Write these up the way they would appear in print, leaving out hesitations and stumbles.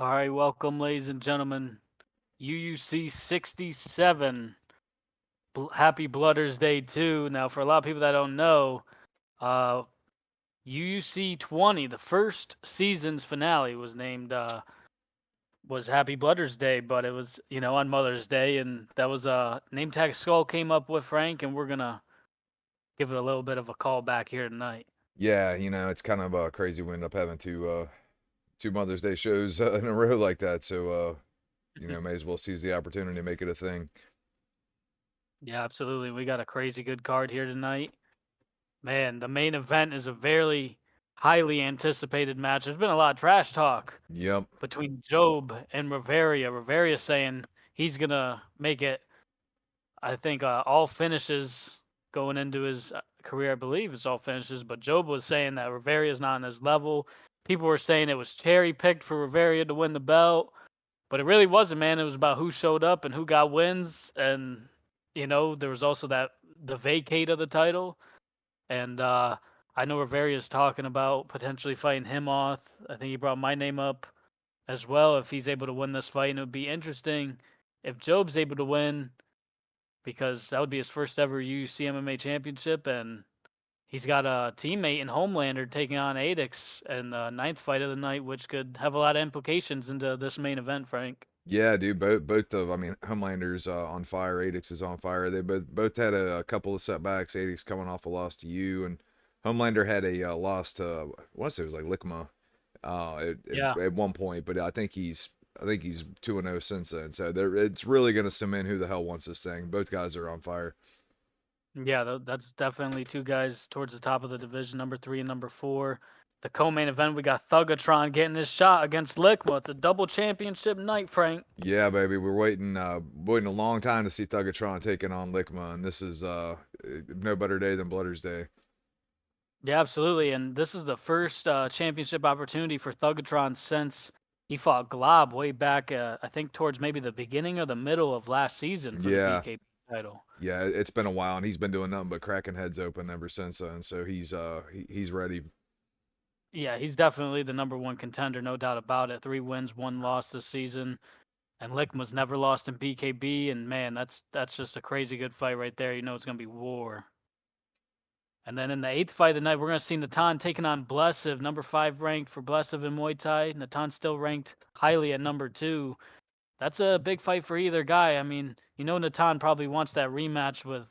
All right, welcome, ladies and gentlemen. UUC 67. Happy Blooders Day too. Now, for a lot of people that don't know, uh, UUC 20, the first season's finale, was named was Happy Blooders Day, but it was on Mother's Day, and that was a name tag Skull came up with, Frank, and we're gonna give it a little bit of a call back here tonight. Yeah, it's kind of crazy we end up having two Mother's Day shows in a row like that. So may as well seize the opportunity to make it a thing. Yeah, absolutely. We got a crazy good card here tonight. Man, the main event is a very highly anticipated match. There's been a lot of trash talk Yep. between Job and Riveria. Riveria saying he's gonna make it. I think all finishes going into his career. I believe it's all finishes. But Job was saying that Riveria is not on his level. People were saying it was cherry picked for Riveria to win the belt, but it really wasn't. Man, it was about who showed up and who got wins. And there was also the vacate of the title. And I know Riveria's talking about potentially fighting him off. I think he brought my name up as well if he's able to win this fight. And it would be interesting if Job's able to win because that would be his first ever UC MMA championship. And he's got a teammate in Homelander taking on Adix in the ninth fight of the night, which could have a lot of implications into this main event, Frank. Yeah, dude. Both of I mean, Homelander's on fire. Adix is on fire. They both had a couple of setbacks. Adix coming off a loss to you, and Homelander had a loss to I want to say it was like Lickma Yeah. at one point, but I think he's 2-0 since then. So it's really gonna cement who the hell wants this thing. Both guys are on fire. Yeah, that's definitely two guys towards the top of the division, number 3 and number 4. The co-main event, we got Thugatron getting his shot against Lickma. It's a double championship night, Frank. Yeah, baby, we're waiting a long time to see Thugatron taking on Lickma, and this is no better day than Blooder's Day. Yeah, absolutely. And this is the first championship opportunity for Thugatron since he fought Glob way back, I think, towards maybe the beginning or the middle of last season for the Yeah, BKB title. yeah, it's been a while, and he's been doing nothing but cracking heads open ever since then. So he's ready. Yeah, he's definitely the number one contender, no doubt about it. 3 wins, 1 loss this season. And Lickma's never lost in BKB. And man, that's just a crazy good fight right there. You know it's gonna be war. And then in the 8th fight of the night, we're going to see Natan taking on Blesiv, number 5 ranked for Blesiv in Muay Thai. Natan still ranked highly at number 2. That's a big fight for either guy. I mean, Natan probably wants that rematch with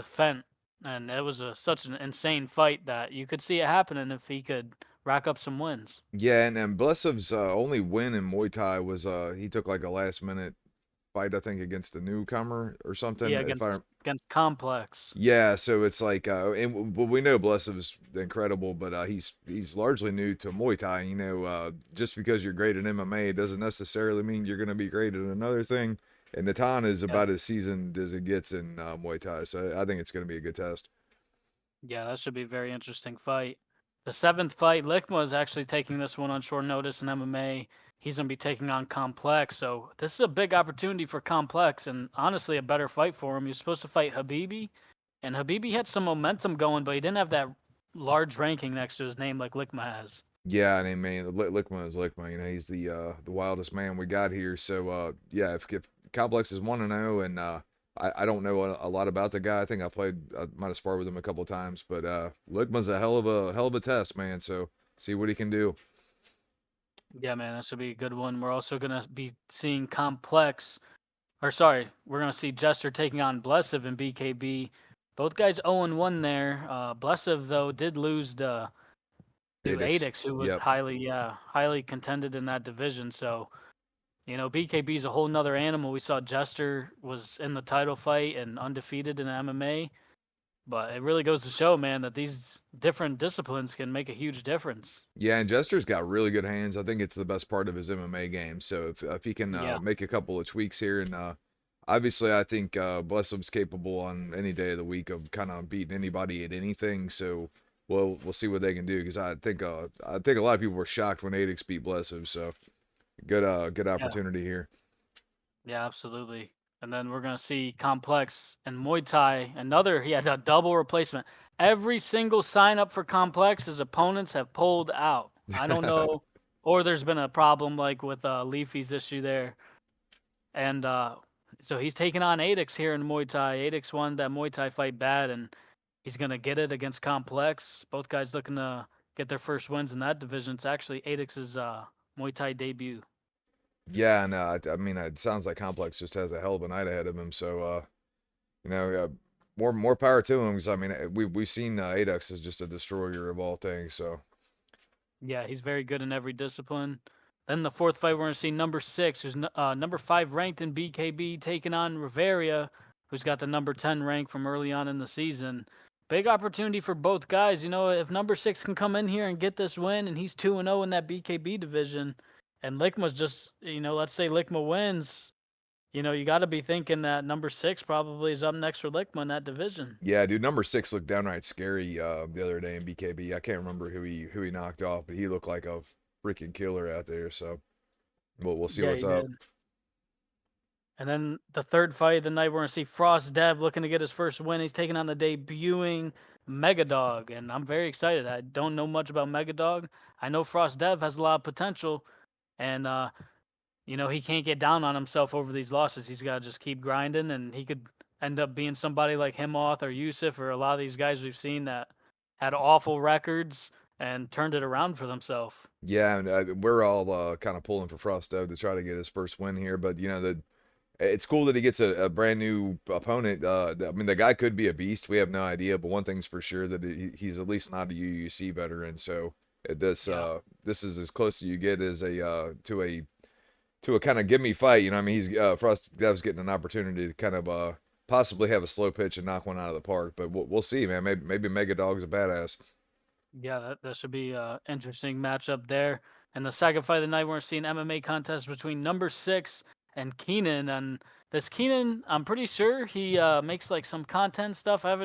Fent, and it was such an insane fight that you could see it happening if he could rack up some wins. Yeah, and Blesov's only win in Muay Thai was he took like a last minute fight, I think, against the newcomer or something. Yeah, If I against Complex. Yeah, so it's like, well, we know Blessov's incredible, but he's largely new to Muay Thai. Just because you're great at MMA doesn't necessarily mean you're going to be great at another thing. And Natan is Yeah. about as seasoned as it gets in Muay Thai, so I think it's going to be a good test. Yeah, that should be a very interesting fight. The 7th fight, Lickma is actually taking this one on short notice in MMA. He's going to be taking on Complex. So this is a big opportunity for Complex and honestly a better fight for him. He was supposed to fight Habibi, and Habibi had some momentum going, but he didn't have that large ranking next to his name like Lickma has. Yeah, I mean, man, Lickman is Lickman. He's the wildest man we got here. So yeah, if Complex is 1-0, and I don't know a lot about the guy. I think I might have sparred with him a couple times, but Lickman's a hell of a test, man. So see what he can do. Yeah, man, that should be a good one. We're also going to be seeing Complex, or sorry, we're going to see Jester taking on Blesiv in BKB. Both guys 0-1 there. Blesiv, though, did lose to Adix. Adix, who was Yep. highly contended in that division. So, BKB is a whole nother animal. We saw Jester was in the title fight and undefeated in MMA. But it really goes to show, man, that these different disciplines can make a huge difference. Yeah, and Jester's got really good hands. I think it's the best part of his MMA game. So if he can Yeah. make a couple of tweaks here, and obviously I think Blessum's capable on any day of the week of kind of beating anybody at anything. So we'll see what they can do because I think a lot of people were shocked when Adix beat Blessum. So good Yeah. opportunity here. Yeah, absolutely. And then we're gonna see Complex and Muay Thai. He had a double replacement. Every single sign up for Complex, his opponents have pulled out. I don't know or there's been a problem like with Leafy's issue there, and so he's taking on Adix here in Muay Thai. Adix won that Muay Thai fight bad, and he's gonna get it against Complex. Both guys looking to get their first wins in that division. It's actually Adix's Muay Thai debut. Yeah, and I mean, it sounds like Complex just has a hell of a night ahead of him. So, you know, more power to him. 'Cause, I mean, we've seen Adex as just a destroyer of all things. So, Yeah, he's very good in every discipline. Then the fourth fight, we're going to see number 6, who's number 5 ranked in BKB, taking on Riveria, who's got the number 10 rank from early on in the season. Big opportunity for both guys. You know, if number 6 can come in here and get this win, and he's 2-0 in that BKB division, and Lickma's just, you know, let's say Lickma wins, you know, you got to be thinking that number 6 probably is up next for Lickma in that division. yeah, dude, number 6 looked downright scary the other day in BKB. I can't remember who he knocked off, but he looked like a freaking killer out there. So, we'll see Yeah, what's he up. did. And then the third fight of the night, we're going to see Frost Dev looking to get his first win. He's taking on the debuting Megadog, and I'm very excited. I don't know much about Megadog. I know Frost Dev has a lot of potential, and you know, he can't get down on himself over these losses. He's got to just keep grinding, and he could end up being somebody like Himoth or Yusuf or a lot of these guys we've seen that had awful records and turned it around for themselves. Yeah, and we're all kind of pulling for Frosto to try to get his first win here. But you know, it's cool that he gets a brand new opponent. I mean, the guy could be a beast. We have no idea, but one thing's for sure that he's at least not a UUC veteran. So Yeah. this is as close as you get as to a kind of give me fight. You know, I mean, he's Frost Dev's getting an opportunity to kind of possibly have a slow pitch and knock one out of the park. But we'll see, man. Maybe Mega Dog's a badass. Yeah, that should be a interesting matchup there. And the second fight of the night, we're seeing MMA contest between number 6 and Keenan. And this Keenan, I'm pretty sure he makes like some content stuff. I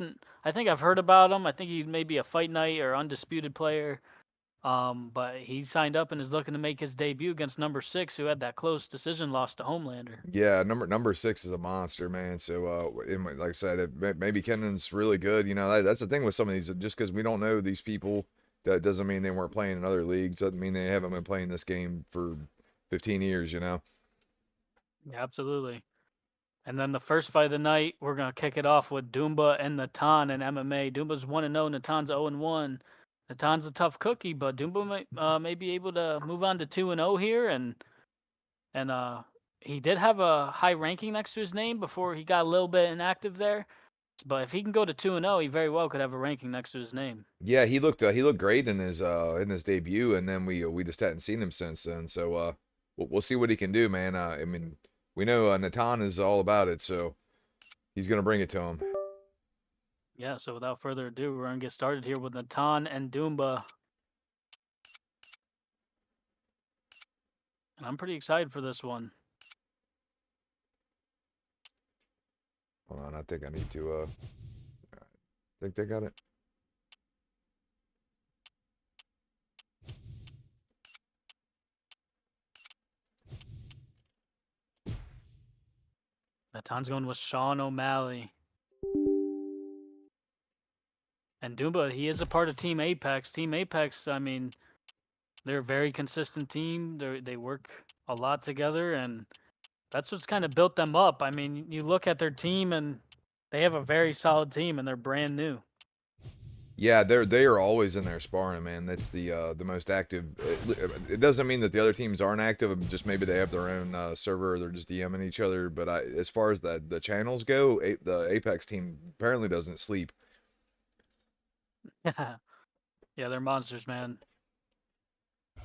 think I've heard about him. I think he may be a fight night or undisputed player. But he signed up and is looking to make his debut against number 6, who had that close decision loss to Homelander. Yeah, number 6 is a monster, man. So, like I said, maybe Kennan's really good. You know, that's the thing with some of these. Just because we don't know these people, that doesn't mean they weren't playing in other leagues. Doesn't mean they haven't been playing this game for 15 years. You know. Yeah, absolutely. And then the first fight of the night, we're gonna kick it off with Doomba and Natan in MMA. Doomba's 1-0, Natan's 0-1. Natan's a tough cookie, but Doomba may be able to move on to 2-0 here, and he did have a high ranking next to his name before he got a little bit inactive there. But if he can go to 2-0, he very well could have a ranking next to his name. Yeah, he looked great in his debut, and then we just hadn't seen him since then. So, we'll see what he can do, man. I mean, we know Natan is all about it, so he's gonna bring it to him. Yeah, so without further ado, we're gonna get started here with Natan and Doomba. And I'm pretty excited for this one. Hold on, I think I need to. Think they got it. Natan's going with Sean O'Malley. And Doomba, he is a part of Team Apex. Team Apex, I mean, they're a very consistent team. They work a lot together, and that's what's kind of built them up. I mean, you look at their team, and they have a very solid team, and they're brand new. Yeah, they are always in there sparring, man. That's the most active. It doesn't mean that the other teams aren't active. Just maybe they have their own server, or they're just DMing each other. But as far as the channels go, the Apex team apparently doesn't sleep. Yeah, they're monsters, man.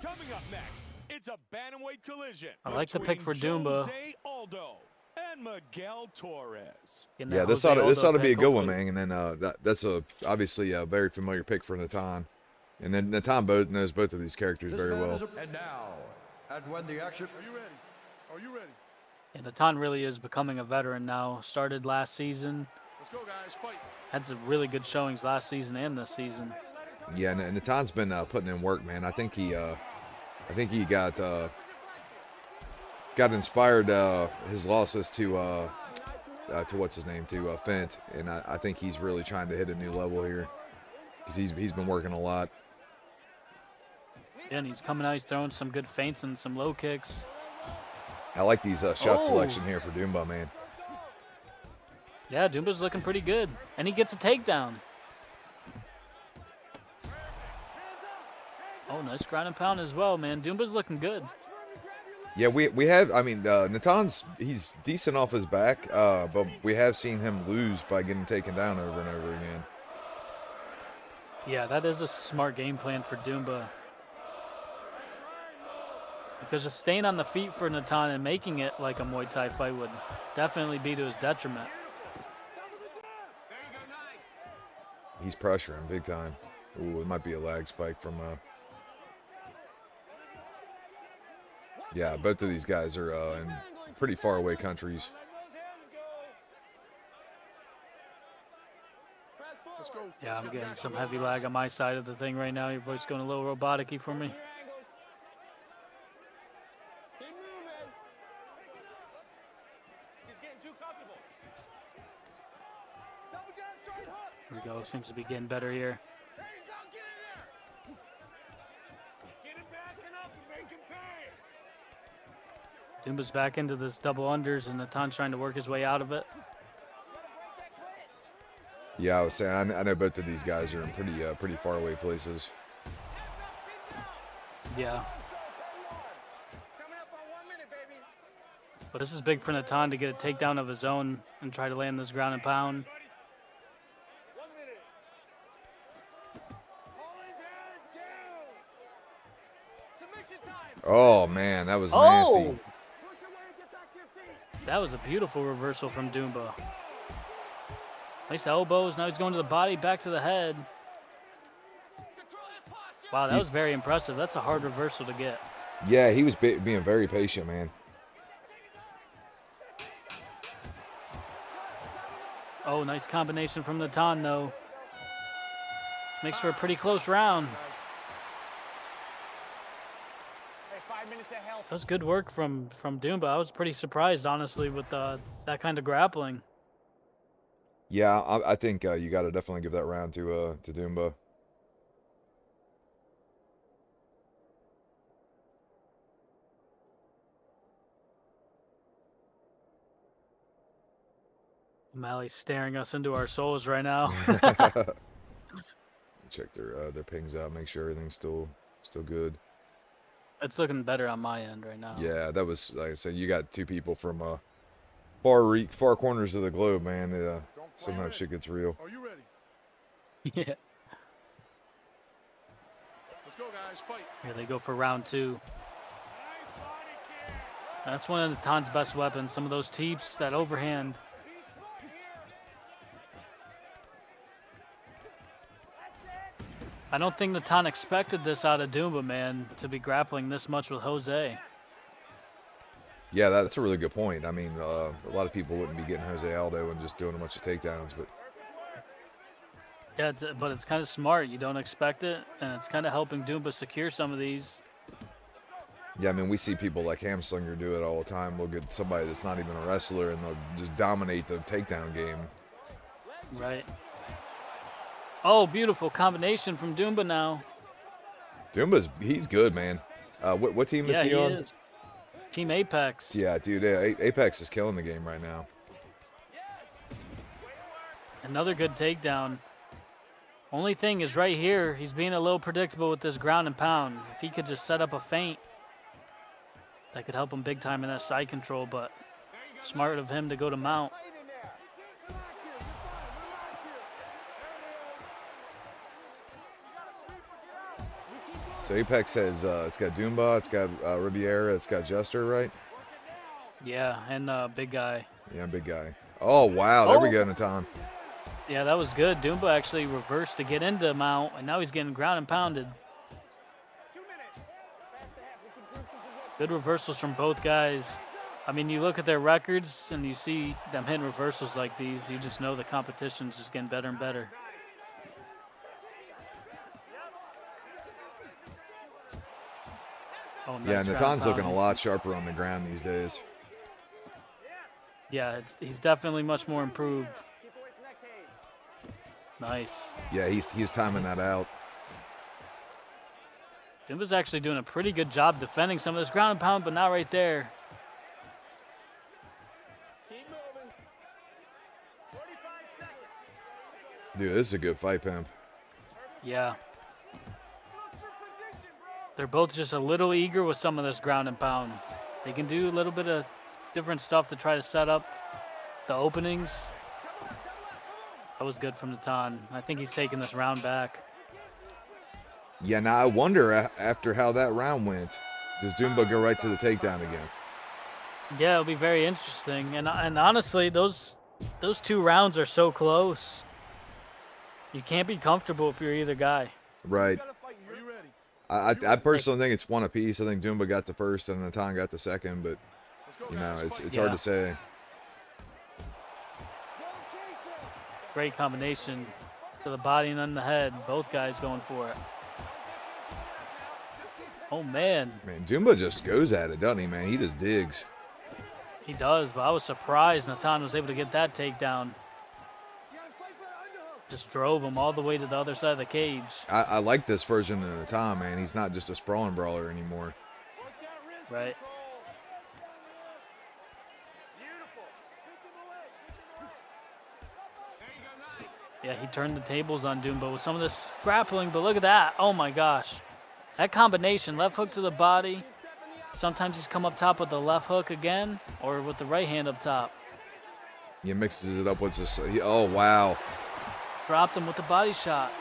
Coming up next, it's a bantamweight collision. I like the pick for Doomba. Jose Aldo and Miguel Torres. Yeah, this ought to be a good one, man. And then that's obviously a very familiar pick for Natan. And then Natan knows both of these characters very well. And now, and when the action. Are you ready? Are you ready? And Natan really is becoming a veteran now. Started last season. Let's go, guys. Fight. Had some really good showings last season and this season. Yeah, and Natan's been putting in work, man. I think he got inspired his losses to what's his name, to Fent, and I think he's really trying to hit a new level here because he's been working a lot. Yeah, and he's coming out. He's throwing some good feints and some low kicks. I like these shot Oh. selection here for Doomba, man. Yeah, Doomba's looking pretty good. And he gets a takedown. Oh, nice ground and pound as well, man. Doomba's looking good. Yeah, we have, I mean, Natan's, he's decent off his back, but we have seen him lose by getting taken down over and over again. Yeah, that is a smart game plan for Doomba. Because just staying on the feet for Natan and making it like a Muay Thai fight would definitely be to his detriment. He's pressuring big time. Ooh, it might be a lag spike from, yeah, both of these guys are in pretty far away countries. Yeah, I'm getting some heavy lag on my side of the thing right now. Your voice going a little robotic-y for me. Here we go. Seems to be getting better here. Doomba's back into this double unders, and Natan's trying to work his way out of it. Yeah, I was saying, I know both of these guys are in pretty far away places. Yeah. But this is big for Natan to get a takedown of his own and try to land this ground and pound. Oh, man, that was nasty. That was a beautiful reversal from Doomba. Nice elbows. Now he's going to the body, back to the head. Wow, that was very impressive. That's a hard reversal to get. Yeah, he was being very patient, man. Oh, nice combination from Natan, though. This makes for a pretty close round. That was good work from Doomba. I was pretty surprised, honestly, with that kind of grappling. Yeah, I think you got to definitely give that round to Doomba. O'Malley's staring us into our souls right now. Check their pings out, make sure everything's still good. It's looking better on my end right now. Yeah, that was, like I said, you got two people from far corners of the globe, man. Sometimes shit gets real. Are you ready? Yeah. Let's go, guys. Fight. Here they go for round two. That's one of Natan's best weapons. Some of those teeps, that overhand. I don't think Natan expected this out of Doomba, man, to be grappling this much with Jose. Yeah, that's a really good point. I mean, a lot of people wouldn't be getting Jose Aldo and just doing a bunch of takedowns, but Yeah, but it's kind of smart. You don't expect it, and it's kind of helping Doomba secure some of these. yeah, I mean, we see people like Hamslinger do it all the time. They'll get somebody that's not even a wrestler, and they'll just dominate the takedown game. Right. Oh, beautiful combination from Doomba now. He's good, man. What team is he on? Is. Team Apex. Yeah, dude, Apex is killing the game right now. Another good takedown. Only thing is right here, he's being a little predictable with this ground and pound. If he could just set up a feint, that could help him big time in that side control, but smart of him to go to mount. So Apex has, it's got Doomba, it's got Riviera, it's got Jester, right? Yeah, and big guy. Yeah, big guy. Oh, wow, there we go, Natan. Yeah, that was good. Doomba actually reversed to get into mount, and now he's getting ground and pounded. Good reversals from both guys. I mean, you look at their records, and you see them hitting reversals like these. You just know the competition's just getting better and better. Oh, nice Yeah, ground Natan's and looking a pound. lot sharper on the ground these days. Yeah, he's definitely much more improved. Nice. Yeah, he's timing that out. Dumba's actually doing a pretty good job defending some of this ground and pound, but not right there. Dude, this is a good fight, Pimp. Yeah. They're both just a little eager with some of this ground and pound. They can do a little bit of different stuff to try to set up the openings. That was good from Natan. I think he's taking this round back. Yeah, now I wonder after how that round went, does Doomba go right to the takedown again? Yeah, it'll be very interesting. And honestly, those 2 rounds are so close. You can't be comfortable if you're either guy. Right. I personally think it's one apiece. I think Doomba got the first and Natan got the second, but you know, it's hard to say. Great combination to the body and then the head. Both guys going for it. Oh, man. Man, Doomba just goes at it, doesn't he, man? He just digs. He does, but I was surprised Natan was able to get that takedown. Just drove him all the way to the other side of the cage. I like this version of Natan, man. He's not just a sprawling brawler anymore. Right. Yeah, he turned the tables on Doomba with some of this grappling, but look at that. Oh, my gosh. That combination, left hook to the body. Sometimes he's come up top with the left hook again or with the right hand up top. He mixes it up with this. Oh, wow. Dropped him with the body shot.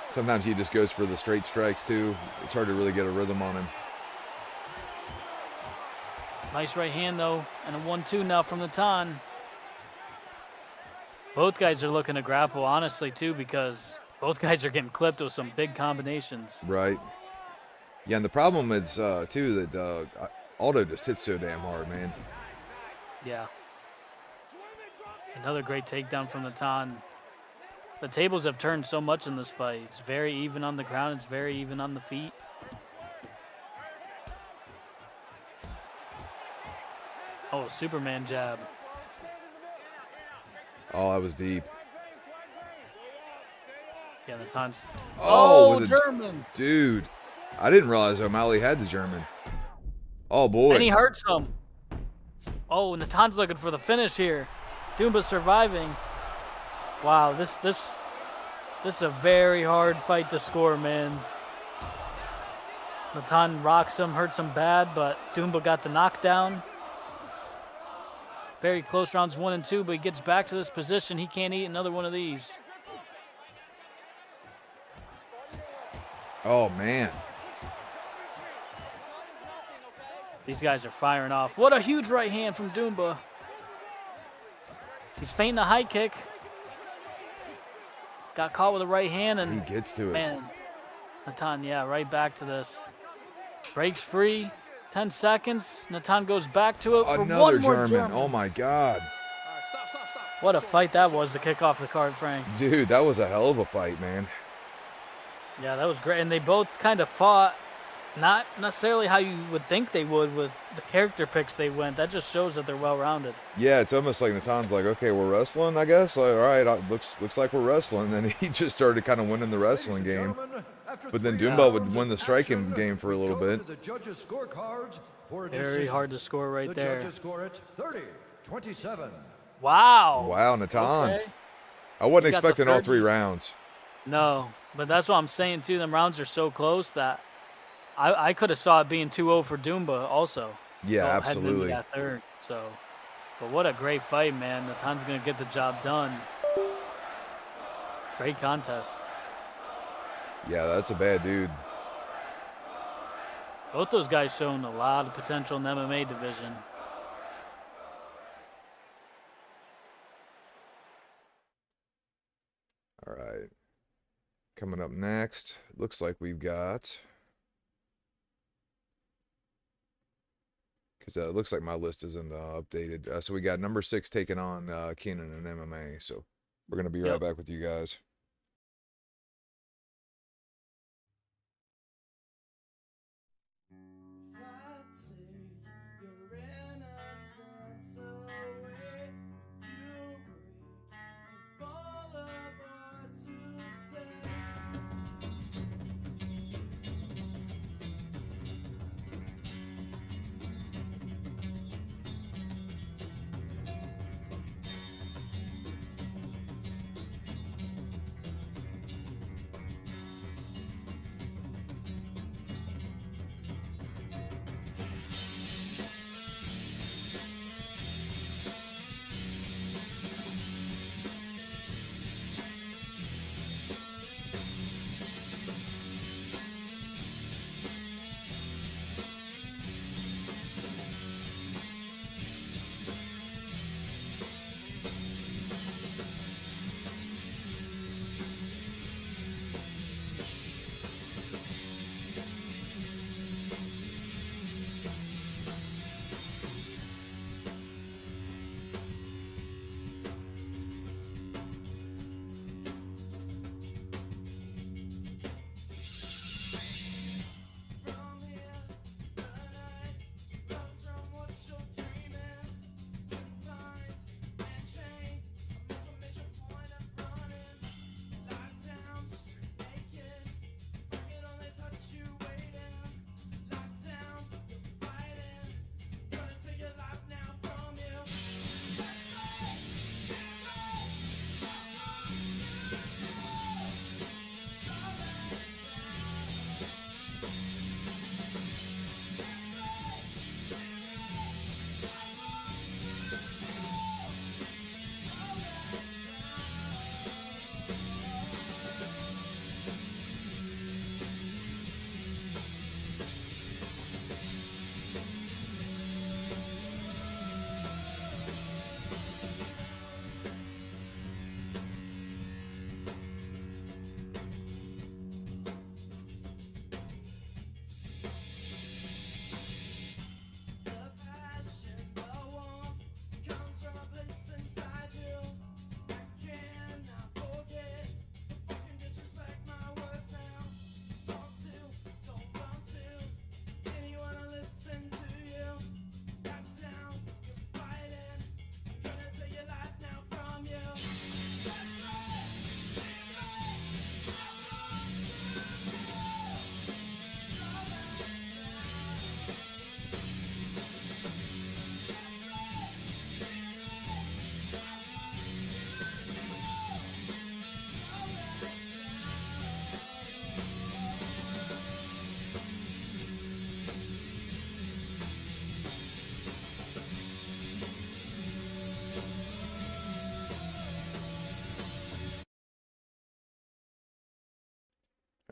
Sometimes he just goes for the straight strikes, too. It's hard to really get a rhythm on him. Nice right hand, though, and a 1-2 now from Natan. Both guys are looking to grapple, honestly, too, because both guys are getting clipped with some big combinations. Right. Yeah, and the problem is, too, that Aldo just hits so damn hard, man. Yeah. Another great takedown from Natan. The tables have turned so much in this fight. It's very even on the ground. It's very even on the feet. Oh, Superman jab. Oh, that was deep. Yeah, Natan's. Oh, German. Dude, I didn't realize O'Malley had the German. Oh, boy. And he hurts him. Oh, Natan's looking for the finish here. Doomba's surviving. Wow, this is a very hard fight to score, man. Natan rocks him, hurts him bad, but Doomba got the knockdown. Very close rounds 1 and 2, but he gets back to this position. He can't eat another one of these. Oh, man. These guys are firing off. What a huge right hand from Doomba. He's feinting a high kick. Got caught with a right hand and he gets to it. Man, Natan, yeah, right back to this. Breaks free. 10 seconds. Natan goes back to it for Another one more German. Oh, my God. Stop. What a fight that was to kick off the card, Frank. Dude, that was a hell of a fight, man. Yeah, that was great. And they both kind of fought not necessarily how you would think they would with the character picks they went. That just shows that they're well-rounded. Yeah, it's almost like Natan's like, okay, we're wrestling, I guess. Like, all right, looks like we're wrestling. Then he just started kind of winning the wrestling game. But then Doomba would win the striking game for a little bit. Very hard to score right there. The judges score it 30-27. Wow. Wow, Natan. Okay. I wasn't He got the expecting all 30. 3 rounds. No, but that's what I'm saying, too. Them rounds are so close that I could have saw it being 2-0 for Doomba also. Yeah, Well, absolutely. That third, so. But what a great fight, man. Natan's going to get the job done. Great contest. Yeah, that's a bad dude. Both those guys showing a lot of potential in the MMA division. All right. Coming up next, looks like we've got... Because it looks like my list isn't updated. So we got number 6 taking on Keenan in MMA. So we're going to be right back with you guys.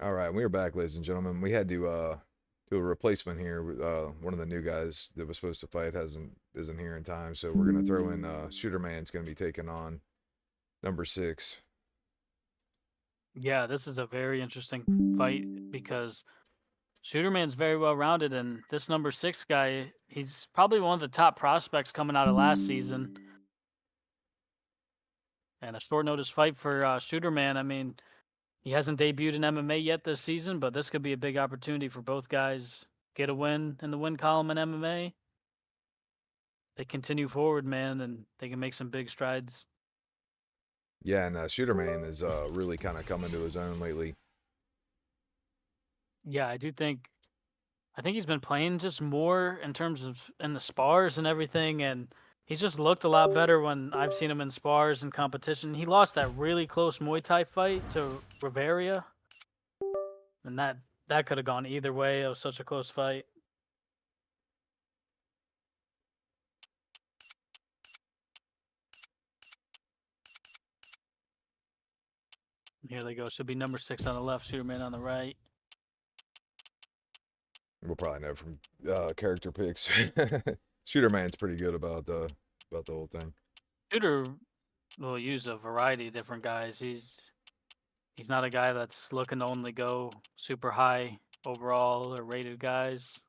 All right, we are back, ladies and gentlemen. We had to do a replacement here. One of the new guys that was supposed to fight isn't here in time, so we're gonna throw in Shooter Man's gonna be taking on number 6. Yeah, this is a very interesting fight because Shooterman's very well rounded, and this number 6 guy, he's probably one of the top prospects coming out of last season. And a short notice fight for Shooterman. I mean, he hasn't debuted in MMA yet this season, but this could be a big opportunity for both guys. Get a win in the win column in MMA. They continue forward, man, and they can make some big strides. Yeah, and Shooter Man is really kind of coming to his own lately. Yeah, I think he's been playing just more in terms of in the spars and everything, and he's just looked a lot better when I've seen him in spars and competition. He lost that really close Muay Thai fight to Riveria, and that could have gone either way. It was such a close fight. Here they go. Should be number 6 on the left, Shooter Man on the right. We'll probably know from character picks. Shooter Man's pretty good about the whole thing. Shooter will use a variety of different guys. He's not a guy that's looking to only go super high overall or rated guys.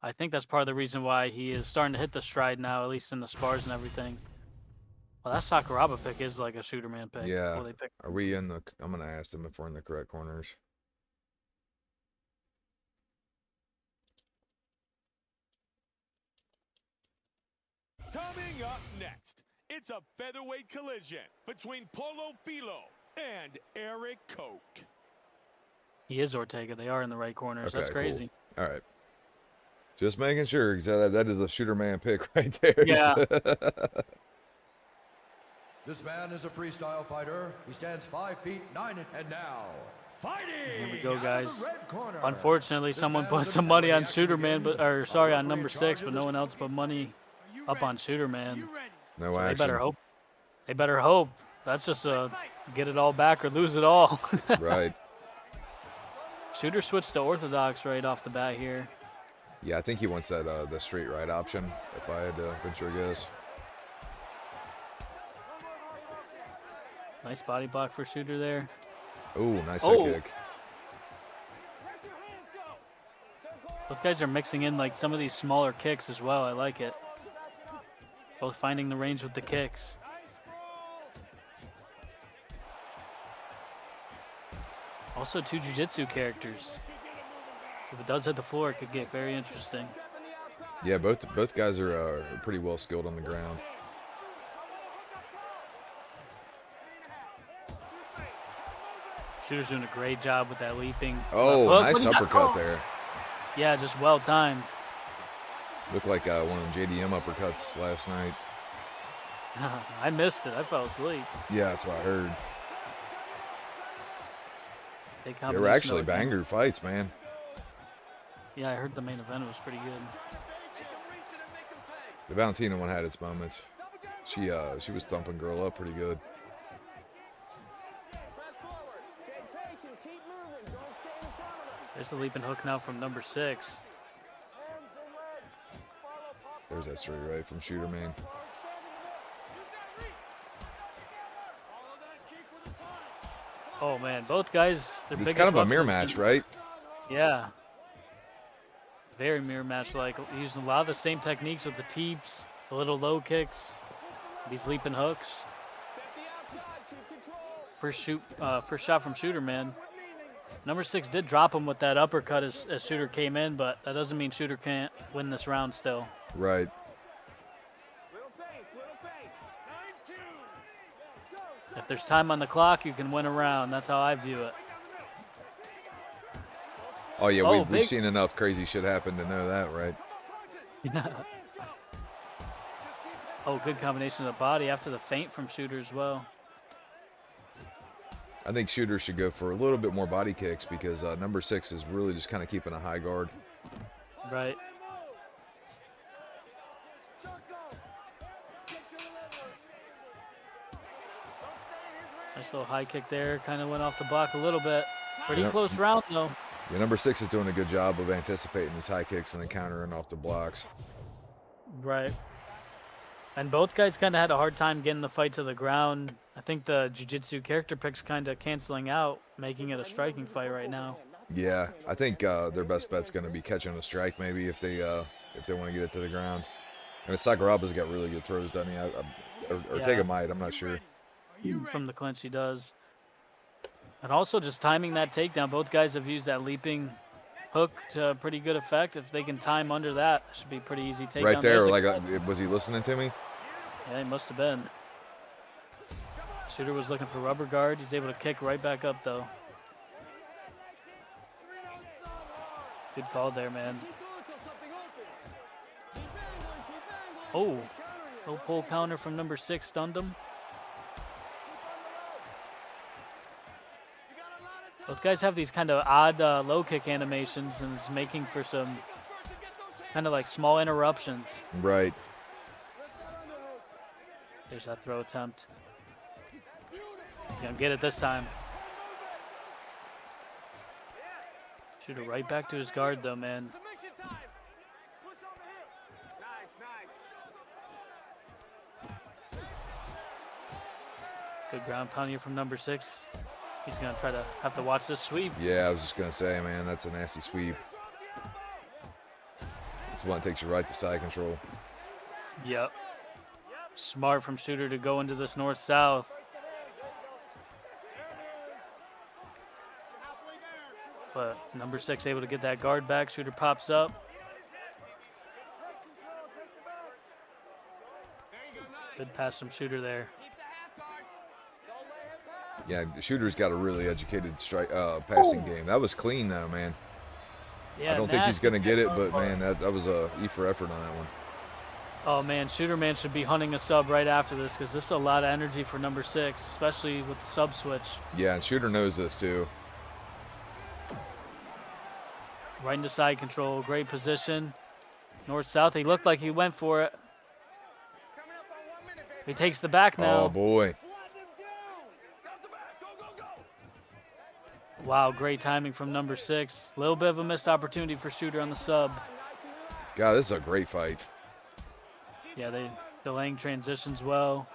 I think that's part of the reason why he is starting to hit the stride now, at least in the spars and everything. Well, that Sakuraba pick is like a Shooter Man pick. Yeah. Well, they pick. Are we in the? I'm gonna ask them if we're in the correct corners. Coming up next, it's a featherweight collision between Polo Filo and Eric Koch. He is Ortega. They are in the right corners. Okay, That's crazy. Cool. All right. Just making sure, because that is a Shooter Man pick right there. Yeah. This man is a freestyle fighter. He stands 5 feet 9 and now fighting. Here we go, out guys. of the red corner. Unfortunately, This someone man put is a some member money of on the Shooter Action Man, Games. or sorry, on Referee number in charge 6, of but this- no one else put money up on Shooter Man. No So action. they better hope. They better hope. That's just a get it all back or lose it all. Right. Shooter switched to orthodox right off the bat here. Yeah, I think he wants that the straight right option. If I had to venture a guess. Nice body block for Shooter there. Ooh, nice Oh. head kick. Both guys are mixing in like some of these smaller kicks as well. I like it. Both finding the range with the kicks. Also 2 jiu-jitsu characters. If it does hit the floor, it could get very interesting. Yeah, both guys are pretty well skilled on the ground. Shooter's doing a great job with that leaping. Oh, left hook. nice uppercut there. Yeah, just well timed. Looked like one of the JDM uppercuts last night. I missed it. I fell asleep. Yeah, that's what I heard. Big They were combination actually of- banger fights, man. Yeah, I heard the main event was pretty good. The Valentina one had its moments. She was thumping girl up pretty good. There's the leaping hook now from number 6. There's that straight right from Shooter Man. Oh man, both guys. Their It's biggest kind of a weapon mirror is- match, right? Yeah. Very mirror match like, using a lot of the same techniques with the teeps, the little low kicks, these leaping hooks. First shot from Shooter Man. Number 6 did drop him with that uppercut as Shooter came in, but that doesn't mean Shooter can't win this round still. Right. If there's time on the clock, you can win a round. That's how I view it. Oh yeah, Oh, we've big- seen enough crazy shit happen to know that, right? Oh, good combination of the body after the feint from Shooter as well. I think Shooter should go for a little bit more body kicks because number 6 is really just kind of keeping a high guard. Right. Nice little high kick there. Kind of went off the block a little bit. Pretty Yep. close round, though. Yeah, number 6 is doing a good job of anticipating his high kicks and then countering off the blocks. Right. And both guys kind of had a hard time getting the fight to the ground. I think the jiu-jitsu character picks kind of canceling out, making it a striking fight right now. Yeah, I think their best bet's going to be catching a strike maybe if they want to get it to the ground. And Sakuraba's got really good throws, doesn't he? Ortega might, I'm not sure. From the clinch, he does. And also just timing that takedown. Both guys have used that leaping hook to pretty good effect. If they can time under that, it should be pretty easy takedown. Right there, like, was he listening to me? Yeah, he must have been. Shooter was looking for rubber guard. He's able to kick right back up, though. Good call there, man. Oh, low pull counter from number 6 stunned him. Both guys have these kind of odd low kick animations, and it's making for some kind of like small interruptions. Right. There's that throw attempt. He's gonna get it this time. Shooter right back to his guard though, man. Good ground pound here from number 6. He's gonna try to have to watch this sweep. Yeah, I was just gonna say, man, that's a nasty sweep. It's one that takes you right to side control. Yep. Smart from Shooter to go into this north-south. But number 6 able to get that guard back. Shooter pops up. Good pass from Shooter there. Yeah, Shooter's got a really educated passing game. That was clean though, man. Yeah, I don't think he's gonna get it, but man, that was a E for effort on that one. Oh man, Shooter man should be hunting a sub right after this because this is a lot of energy for number 6, especially with the sub switch. Yeah, and Shooter knows this too. Right into side control, great position. North-south, he looked like he went for it. He takes the back now. Oh boy. Wow, great timing from number 6. A little bit of a missed opportunity for Shooter on the sub. God, this is a great fight. Yeah, they delaying transitions well.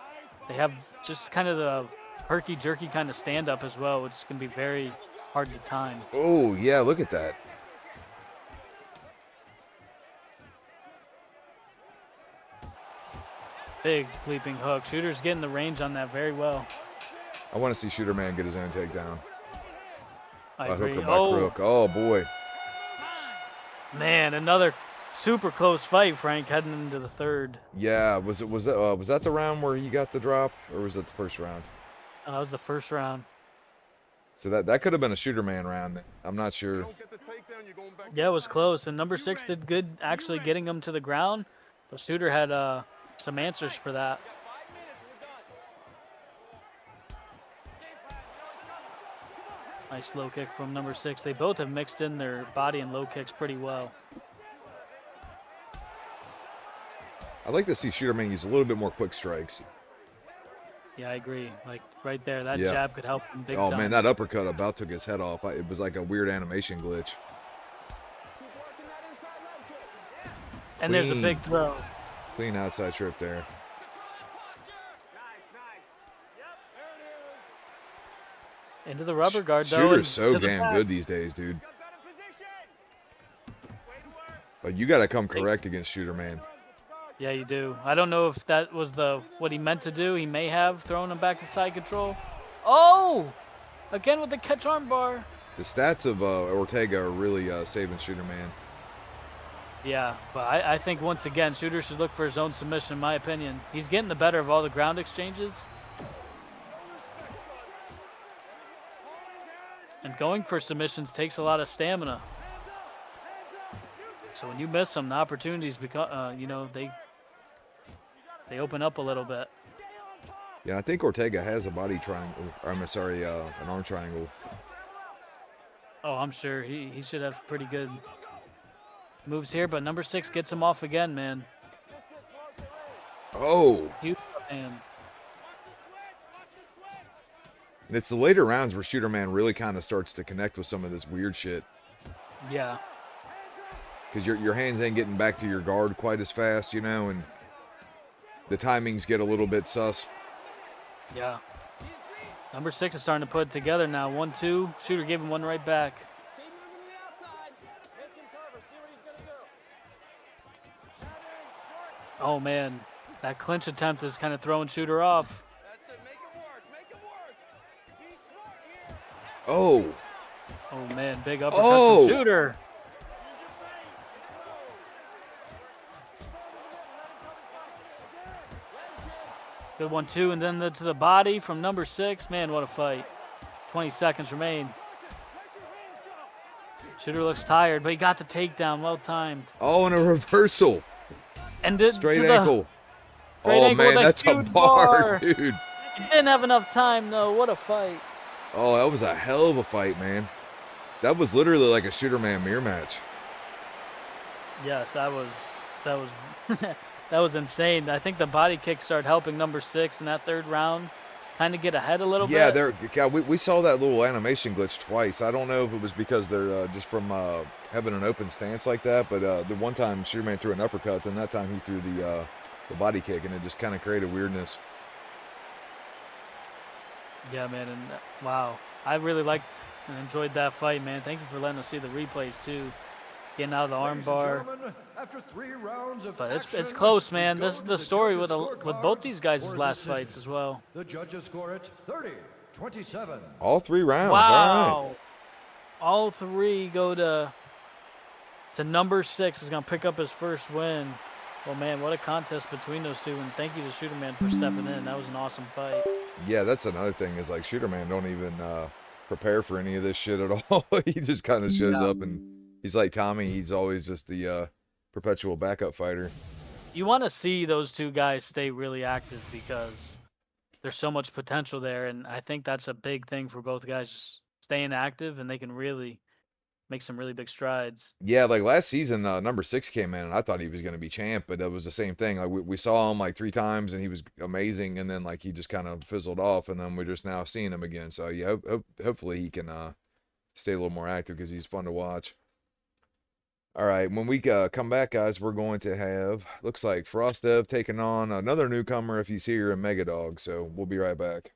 They have just kind of the herky-jerky kind of stand-up as well, which can be very hard to time. Oh, yeah, look at that. Big leaping hook. Shooter's getting the range on that very well. I want to see Shooter Man get his own takedown. I By agree. hook or by crook. Oh, boy. Man, another super close fight, Frank, heading into the third. Yeah, was that the round where he got the drop, or was that the first round? That was the first round. So that could have been a Shooter Man round. I'm not sure. Yeah, it was close, and number 6 did good actually getting him to the ground, but Shooter had some answers for that. Nice low kick from number 6. They both have mixed in their body and low kicks pretty well. I'd like to see Shooter Man use a little bit more quick strikes. Yeah, I agree. Like right there, that Yeah. jab could help him big Oh time. man, that uppercut about took his head off. It was like a weird animation glitch. And there's a Clean. big throw. Clean outside trip there. Into the rubber guard, though. Shooter's and so to the damn back. good these days, dude. But you got to come correct against Shooter Man. Yeah, you do. I don't know if that was what he meant to do. He may have thrown him back to side control. Oh! Again with the catch arm bar. The stats of Ortega are really saving Shooter Man. Yeah, but I think once again, Shooter should look for his own submission, in my opinion. He's getting the better of all the ground exchanges. And going for submissions takes a lot of stamina. So when you miss them, the opportunities become, they open up a little bit. Yeah, I think Ortega has a body triangle. I'm sorry, an arm triangle. Oh, I'm sure he should have pretty good moves here, but number 6 gets him off again, man. Oh, Huge left hand. And it's the later rounds where Shooter Man really kind of starts to connect with some of this weird shit. Yeah. Because your hands ain't getting back to your guard quite as fast, you know, and the timings get a little bit sus. Yeah. Number 6 is starting to put it together now. 1-2. Shooter gave him one right back. Oh, man. That clinch attempt is kind of throwing Shooter off. Oh. Oh, man. Big uppercut Oh. from Shooter. Good 1-2, and then to the body from number 6. Man, what a fight. 20 seconds remain. Shooter looks tired, but he got the takedown. Well timed. Oh, and a reversal. And Straight ankle. Straight Oh, ankle man, with that's a huge bar, dude. He didn't have enough time, though. What a fight. Oh, that was a hell of a fight, man. That was literally like a Shooter Man mirror match. Yes, that was that was insane. I think the body kick started helping number 6 in that third round kind of get ahead a little bit. Yeah, we saw that little animation glitch twice. I don't know if it was because they're just from having an open stance like that, but the one time Shooter Man threw an uppercut, then that time he threw the body kick, and it just kind of created weirdness. Yeah, man, and wow. I really liked and enjoyed that fight, man. Thank you for letting us see the replays, too. Getting out of the armbar. After 3 rounds of But action, it's close, man. we This go is to the story with judges' both these guys' scorecards last for a fights as well. The judges score it 30-27. All 3 rounds. Wow. All right. All 3 go to number 6. Is going to pick up his first win. Well, man, what a contest between those two. And thank you to Shooter Man for stepping in. That was an awesome fight. Yeah, that's another thing is like Shooter Man don't even prepare for any of this shit at all. He just kind of shows up and he's like Tommy. He's always just the perpetual backup fighter. You want to see those two guys stay really active because there's so much potential there. And I think that's a big thing for both guys, just staying active, and they can really make some really big strides. Yeah, like last season, number 6 came in, and I thought he was going to be champ, but that was the same thing. Like we saw him like 3 times, and he was amazing, and then like he just kind of fizzled off, and then we're just now seeing him again. So yeah, hopefully he can stay a little more active because he's fun to watch. All right, when we come back, guys, we're going to have looks like Frostdev taking on another newcomer if he's here in Megadog. So we'll be right back.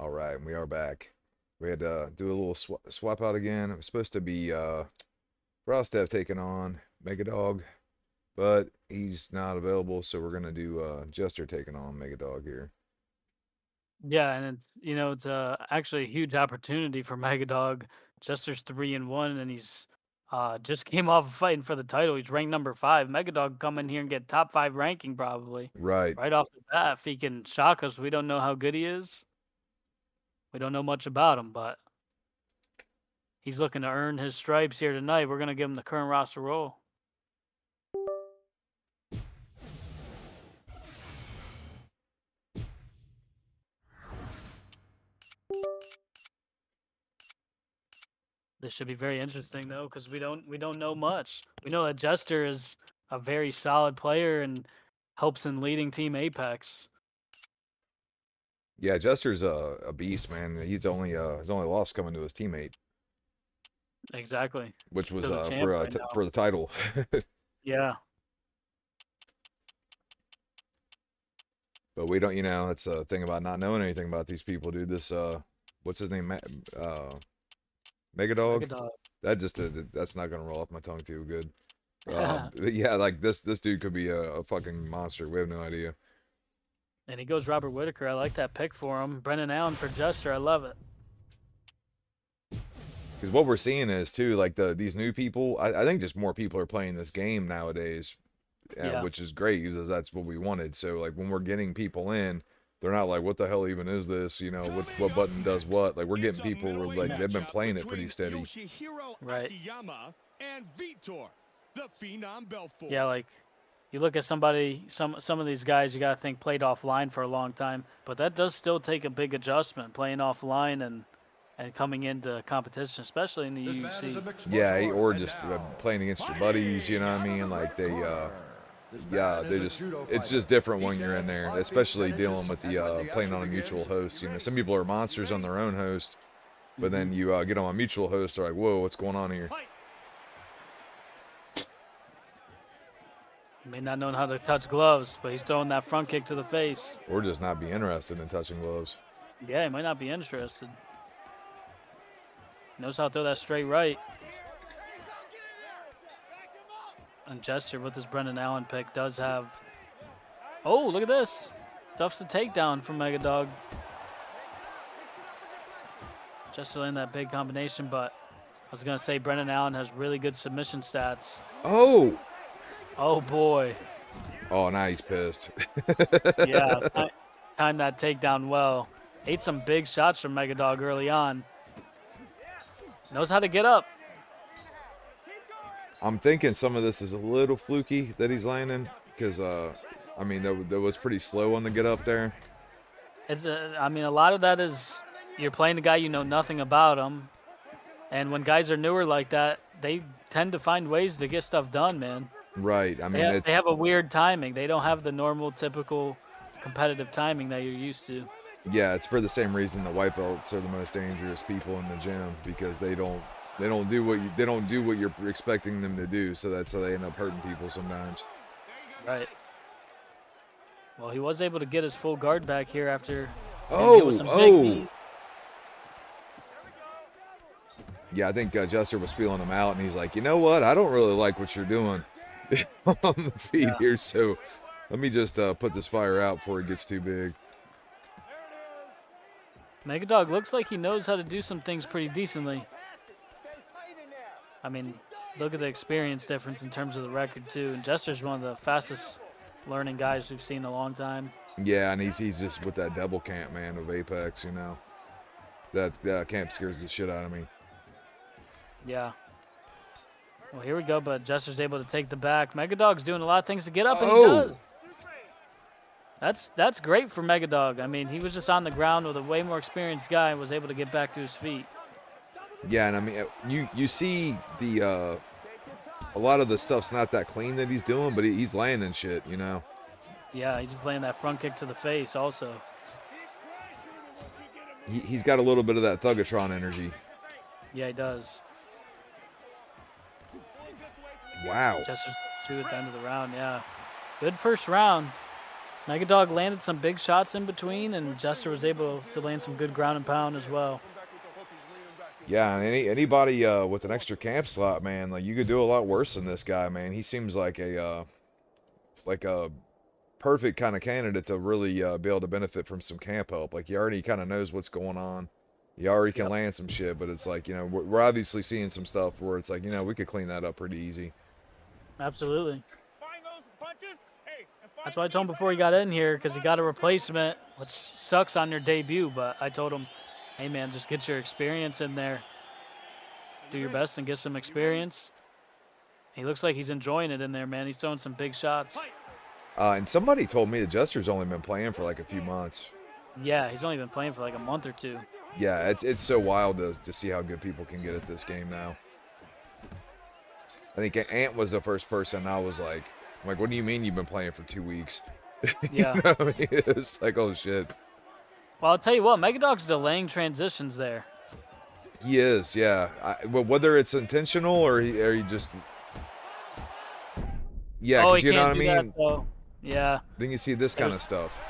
All right, we are back. We had to do a little swap out again. It was supposed to be Rostev taking on Megadog, but he's not available, so we're gonna do Jester taking on Megadog here. Yeah, and it's actually a huge opportunity for Megadog. Jester's 3-1, and he's just came off of fighting for the title. He's ranked number 5. Megadog come in here and get top 5 ranking probably Right. right off the bat. If he can shock us, we don't know how good he is. We don't know much about him, but he's looking to earn his stripes here tonight. We're gonna give him the current roster role. This should be very interesting though, because we don't know much. We know that Jester is a very solid player and helps in leading Team Apex. Yeah, Jester's a beast, man. He's only his only loss coming to his teammate, Exactly. which was Still the champ right now. for the title. Yeah. But we don't, that's the thing about not knowing anything about these people, dude. This what's his name? Megadog. Megadog. That's not gonna roll off my tongue too good. But yeah, like this dude could be a fucking monster. We have no idea. And he goes Robert Whitaker. I like that pick for him. Brendan Allen for Jester. I love it. Because what we're seeing is too, like these new people. I think just more people are playing this game nowadays, Yeah. which is great because that's what we wanted. So like when we're getting people in, they're not like, what the hell even is this? What button does what? Like we're getting people who are like they've been playing it pretty steady. Right. And Vitor, the Phenom Belfort. Yeah, like you look at some of these guys, you gotta think played offline for a long time, but that does still take a big adjustment, playing offline and coming into competition, especially in the UUC. Yeah, or just playing against your buddies. You know what I mean? Like it's just different when you're in there, especially dealing with the playing on a mutual host. Some people are monsters on their own host, but then you get on a mutual host, they're like, whoa, what's going on here? He may not know how to touch gloves, but he's throwing that front kick to the face. Or just not be interested in touching gloves. Yeah, he might not be interested. Knows how to throw that straight right. And Jester with his Brendan Allen pick does have... Oh, look at this. Stuffs the takedown from Megadog. Jester in that big combination, but I was going to say Brendan Allen has really good submission stats. Oh! Oh, boy. Oh, now he's pissed. Yeah, timed that takedown well. Ate some big shots from Megadog early on. Knows how to get up. I'm thinking some of this is a little fluky that he's landing because, I mean, that was pretty slow on the get up there. I mean, a lot of that is you're playing a guy you know nothing about him. And when guys are newer like that, they tend to find ways to get stuff done, man. Right. I mean, they have a weird timing. They don't have the normal, typical competitive timing that you're used to. Yeah, it's for the same reason the white belts are the most dangerous people in the gym because they don't do what you're expecting them to do, so that's how they end up hurting people sometimes. Right. Well, he was able to get his full guard back here after. Yeah, I think Jester was feeling him out, and he's like, you know what? I don't really like what you're doing on the feed here, so let me just put this fire out before it gets too big. Megadog looks like he knows how to do some things pretty decently. I mean, look at the experience difference in terms of the record, too. And Jester's one of the fastest learning guys we've seen in a long time. Yeah, and he's just with that double camp, man, of Apex, That camp scares the shit out of me. Yeah. Well, here we go, but Jester's able to take the back. Megadog's doing a lot of things to get up, and he does. That's great for Megadog. I mean, he was just on the ground with a way more experienced guy and was able to get back to his feet. Yeah, and I mean, you see a lot of the stuff's not that clean that he's doing, but he's landing shit, Yeah, he's just laying that front kick to the face also. He's got a little bit of that Thugatron energy. Yeah, he does. Wow. Jester's 2 at the end of the round, yeah. Good first round. Megadog landed some big shots in between, and Jester was able to land some good ground and pound as well. Yeah, and anybody with an extra camp slot, man, like you could do a lot worse than this guy, man. He seems like a perfect kind of candidate to really be able to benefit from some camp help. Like he already kind of knows what's going on. He already can land some shit, but it's like, you know, we're obviously seeing some stuff where it's like, you know, we could clean that up pretty easy. Absolutely. That's why I told him before he got in here, because he got a replacement, which sucks on your debut, but I told him, hey, man, just get your experience in there. Do your best and get some experience. He looks like he's enjoying it in there, man. He's throwing some big shots. And somebody told me that Jester's only been playing for like a few months. Yeah, he's only been playing for like a month or two. Yeah, it's so wild to see how good people can get at this game now. I think Ant was the first person I was like, what do you mean you've been playing for 2 weeks? Yeah. You know what I mean? It's like, oh shit. Well, I'll tell you what, Megadog's delaying transitions there. He is, yeah. Well, whether it's intentional or he just, yeah, because you know what I mean. That, yeah. Then you see this kind of stuff.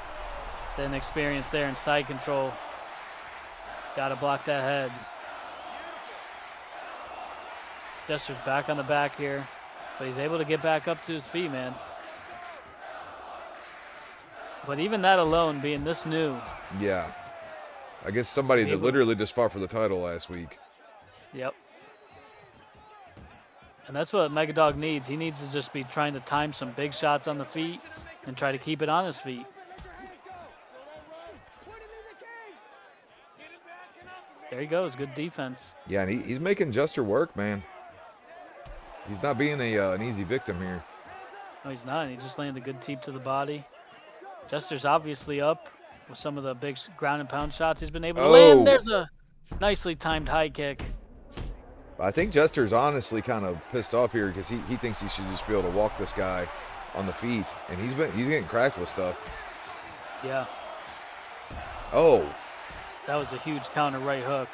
Then experience there in side control. Got to block that head. Jester's back on the back here, but he's able to get back up to his feet, man. But even that alone, being this new. Yeah. I guess somebody that literally just fought for the title last week. Yep. And that's what Megadog needs. He needs to just be trying to time some big shots on the feet and try to keep it on his feet. There he goes. Good defense. Yeah, and he's making Jester work, man. He's not being an easy victim here. No, he's not. He just landed a good teep to the body. Jester's obviously up with some of the big ground and pound shots he's been able to land. There's a nicely timed high kick. I think Jester's honestly kind of pissed off here because he thinks he should just be able to walk this guy on the feet, and he's getting cracked with stuff. Yeah. Oh. That was a huge counter right hook.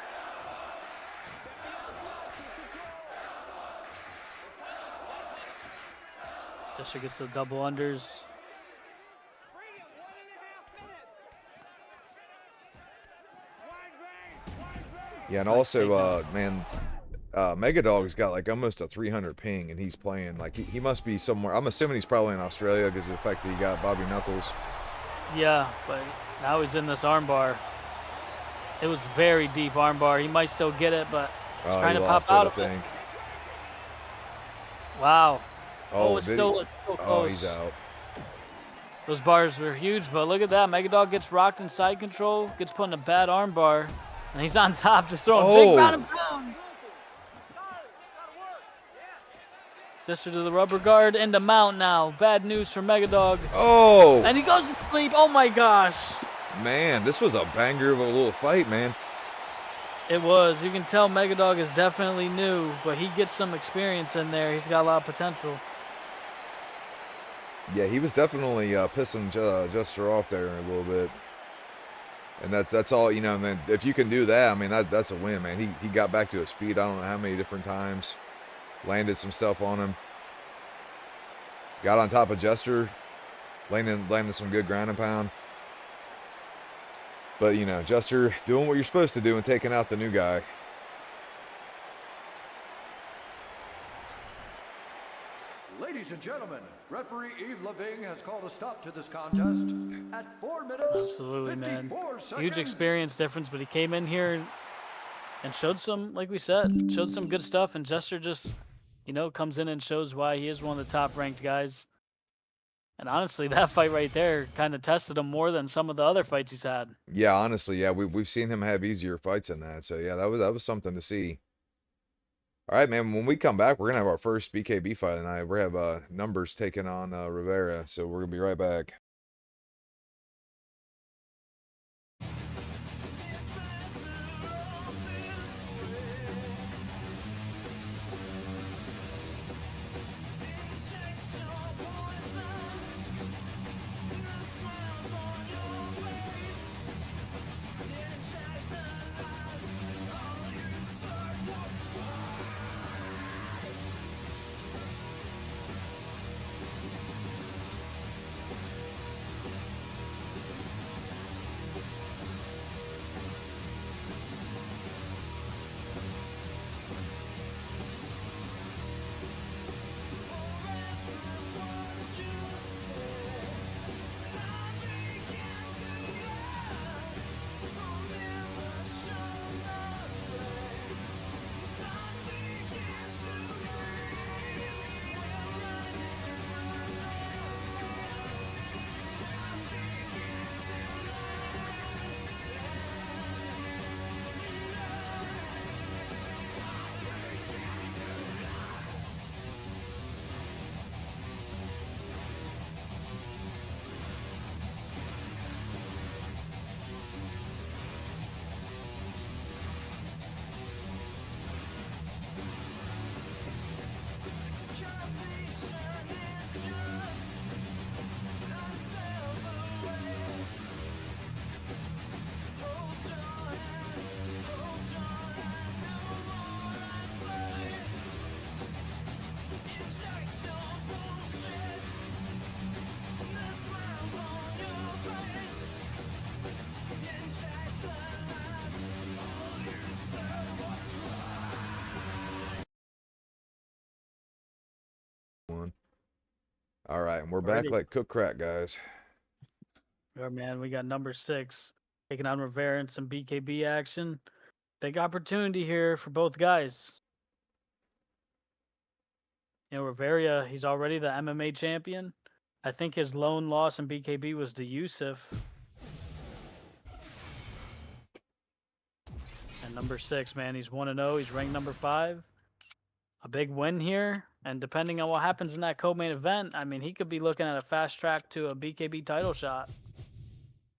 Jester gets the double unders. Yeah, and also, man, Megadog's got like almost a 300 ping, and he's playing like he must be somewhere. I'm assuming he's probably in Australia because of the fact that he got Bobby Knuckles. Yeah, but now he's in this armbar. It was very deep armbar. He might still get it, but he's trying to pop out of it. Wow. Oh, it's still close. Oh, he's out. Those bars were huge, but look at that. Megadog gets rocked in side control, gets put in a bad armbar, and he's on top just throwing big ground and pound. Jester to the rubber guard and the mount now. Bad news for Megadog. Oh! And he goes to sleep. Oh my gosh. Man, this was a banger of a little fight, man. It was. You can tell Megadog is definitely new, but he gets some experience in there. He's got a lot of potential. Yeah, he was definitely pissing Jester off there a little bit. And that's all, you know, man. If you can do that, I mean, that's a win, man. He got back to his speed. I don't know how many different times. Landed some stuff on him. Got on top of Jester. Landed some good ground and pound. But, you know, Jester doing what you're supposed to do and taking out the new guy. Ladies and gentlemen, referee Yves Leving has called a stop to this contest at 4 minutes. Absolutely, man. 54 seconds. Huge experience difference, but he came in here and showed some, like we said, showed some good stuff. And Jester just, you know, comes in and shows why he is one of the top ranked guys. And honestly, that fight right there kind of tested him more than some of the other fights he's had. Yeah, honestly, yeah, we've seen him have easier fights than that. So yeah, that was something to see. All right, man. When we come back, we're gonna have our first BKB fight tonight. We have Numbers taking on Rivera, so we're gonna be right back. All right, and we're back Alrighty. like cook crack, guys. Oh, man, we got number 6 taking on Rivera in some BKB action. Big opportunity here for both guys. You know, Rivera, he's already the MMA champion. I think his lone loss in BKB was to Yusuf. And number 6, man, he's 1-0. He's ranked number 5. A big win here. And depending on what happens in that co-main event, I mean, he could be looking at a fast track to a BKB title shot.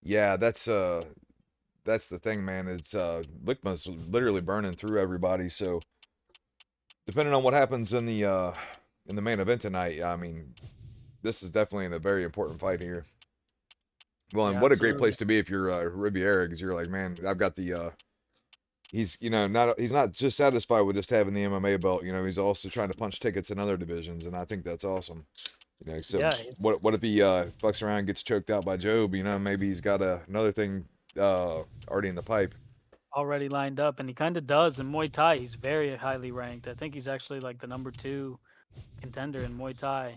Yeah, that's the thing, man. It's Lickma's literally burning through everybody. So depending on what happens in the main event tonight, I mean, this is definitely a very important fight here. Well, and Yeah, what a great absolutely. place to be if you're Riviera, because you're like, man, I've got the he's he's not just satisfied with just having the MMA belt. You know, he's also trying to punch tickets in other divisions, and I think that's awesome. You know, so Yeah, what if he fucks around and gets choked out by Job? You know, maybe he's got another thing already in the pipe. already lined up, and he kind of does in Muay Thai. He's very highly ranked. I think he's actually like the number 2 contender in Muay Thai.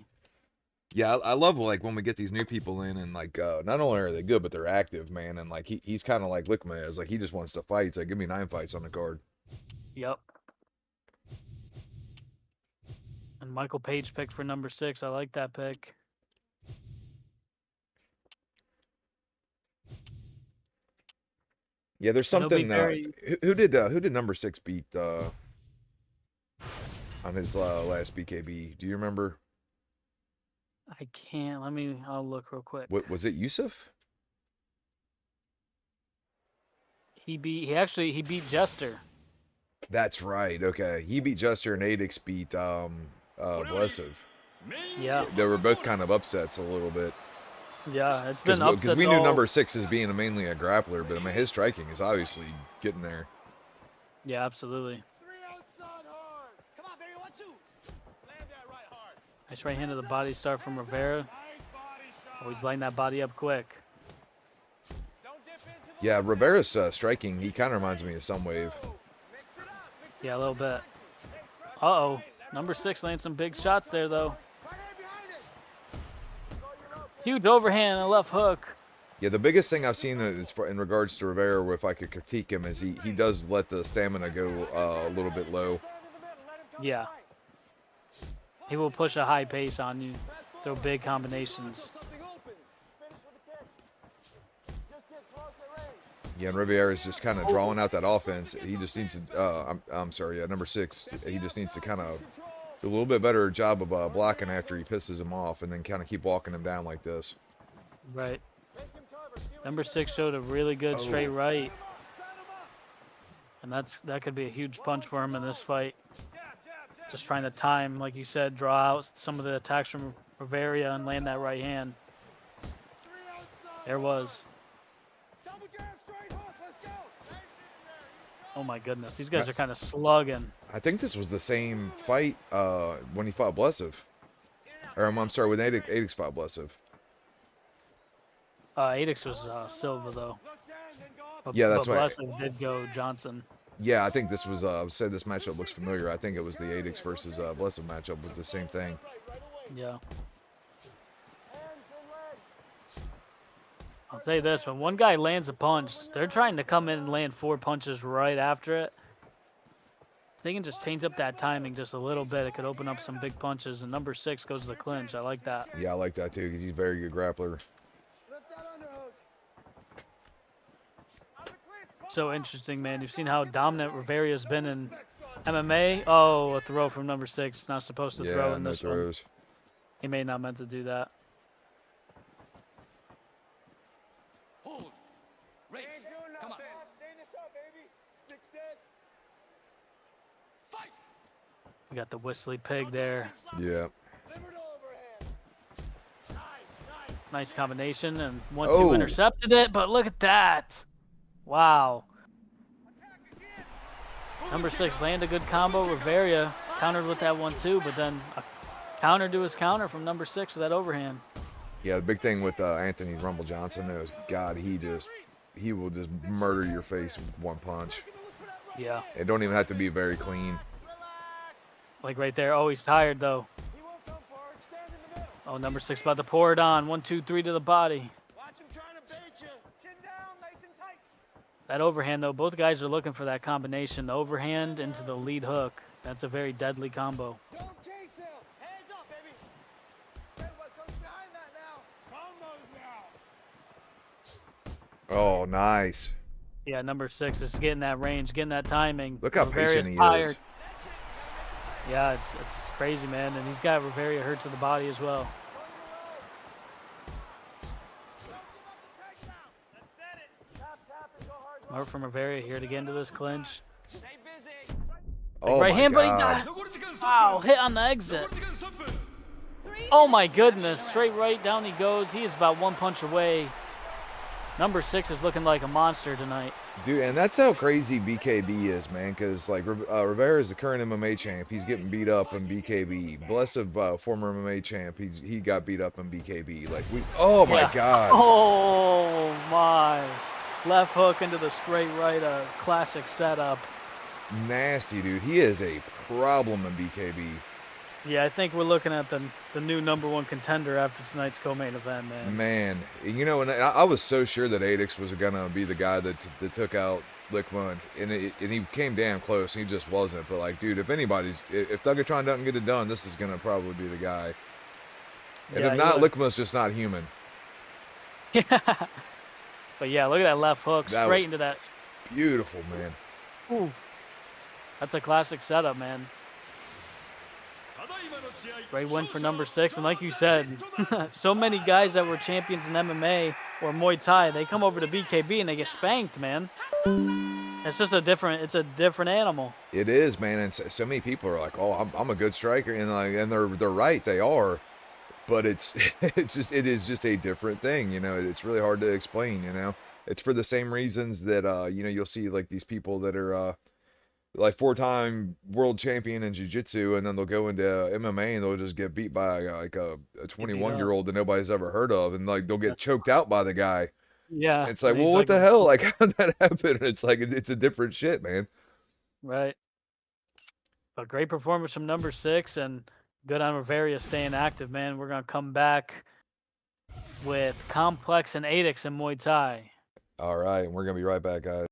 Yeah, I love like when we get these new people in and like not only are they good, but they're active, man. And like he's kind of like Lickma is, like he just wants to fight. It's like give me 9 fights on the card. Yep. And Michael Page picked for number 6. I like that pick. Yeah, there's And he'll be something. very. Who did number 6 beat on his last BKB? Do you remember? I can't. I'll look real quick. What was it? Yusuf? He beat Jester. That's right. Okay, he beat Jester and Adix beat Blessive. Yeah. They were both kind of upsets a little bit. Yeah, it's been upsets. Because we knew number 6 as being mainly a grappler, but I mean his striking is obviously getting there. Yeah, absolutely. 3 outside hard. Come on, baby, 1, 2. Land that right hard. Nice right hand to the body start from Rivera. Nice body shot. Oh, he's lighting that body up quick. Don't dip into the Yeah, Rivera's striking, he kind of reminds me of Sunwave. mix it up. Mix Yeah, a little bit. Uh-oh. Number 6 laying some big shots there, though. right hand behind it. Huge overhand and a left hook. Yeah, the biggest thing I've seen in regards to Rivera, if I could critique him, is he does let the stamina go a little bit low. Yeah. He will push a high pace on you. Throw big combinations. Yeah, and Rivera's just kind of drawing out that offense. He just needs to, I'm sorry, yeah, number 6, he just needs to kind of do a little bit better job of blocking after he pisses him off and then kind of keep walking him down like this. Right. Number 6 showed a really good straight right. And that could be a huge punch for him in this fight. Just trying to time, like you said, draw out some of the attacks from Rivera and land that right hand. There was. Oh my goodness, these guys are kind of slugging. I think this was the same fight when he fought Blessive. Or I'm sorry, when Adix fought Blessive. Adix was Silva though. Yeah, that's but right. Blessing did go Johnson. Yeah, I think this was, said this matchup looks familiar. I think it was the Adix versus Blessive matchup was the same thing. Yeah. I'll say this, when one guy lands a punch, they're trying to come in and land 4 punches right after it. If they can just change up that timing just a little bit, it could open up some big punches, and number 6 goes to the clinch. I like that. Yeah, I like that too, because he's a very good grappler. So interesting, man. You've seen how dominant Rivera's been in MMA. Oh, a throw from number 6. Not supposed to throw Yeah, in no this one. throws. He may not meant to do that. Hold. Race. Come on. Fight. We got the whistly pig there. Yeah. Nice combination, and 1-2 Oh. intercepted it, but look at that. Wow. Number 6 landed a good combo. Rivera countered with that 1-2, but then a counter to his counter from number 6 with that overhand. Yeah, the big thing with Anthony Rumble Johnson is, God, he will just murder your face with 1 punch. Yeah. It don't even have to be very clean. Like right there. Oh, he's tired, though. Oh, Oh, number 6 about to pour it on. 1, 2, 3 to the body. Watch him trying to bait you. Chin down, nice and tight. That overhand, though, both guys are looking for that combination. The overhand into the lead hook. That's a very deadly combo. Don't chase him. Hands up, baby. Hey, what goes behind that now? Combos now. Oh, nice. Yeah, number 6 is getting that range, getting that timing. Look how Rivera's patient he tired. is. Yeah, it's crazy, man. And he's got Riveria hurt to the body as well. Smart from Riveria here to get into this clinch. Oh Right my hand, but he God. got, wow, hit on the exit. Oh my goodness, straight right down he goes. He is about 1 punch away. Number 6 is looking like a monster tonight. Dude, and that's how crazy BKB is, man, because, like, Rivera is the current MMA champ. He's getting beat up in BKB. Blessed, former MMA champ, he got beat up in BKB. Like, oh my Yeah. God. Oh my. Left hook into the straight right, a classic setup. Nasty, dude. He is a problem in BKB. Yeah, I think we're looking at the new number 1 contender after tonight's co-main event, man. Man, you know, and I was so sure that Adix was gonna be the guy that took out Lickman, and he came damn close. And he just wasn't. But like, dude, if Thuggatron doesn't get it done, this is gonna probably be the guy. And Yeah, if he not, was. Lickman's just not human. Yeah. But yeah, look at that left hook That straight was into that. Beautiful, man. Ooh. That's a classic setup, man. Great win for number 6, and like you said, so many guys that were champions in MMA or Muay Thai, they come over to BKB and they get spanked, man. It's just a different animal. It is, man, and so many people are like, "Oh, I'm a good striker," and they're right, they are, but it is just a different thing, you know. It's really hard to explain, you know. It's for the same reasons that you know, you'll see like these people that are like 4-time world champion in jiu-jitsu, and then they'll go into MMA and they'll just get beat by like a 21-year-old that nobody's ever heard of, and like they'll get choked out by the guy. Yeah. And it's like, and well, he's what the hell? Like, how did that happen? It's like, it's a different shit, man. Right. But great performance from number 6, and good on Riveria staying active, man. We're going to come back with Complex and Adix in Muay Thai. All right, and we're gonna be right back, guys.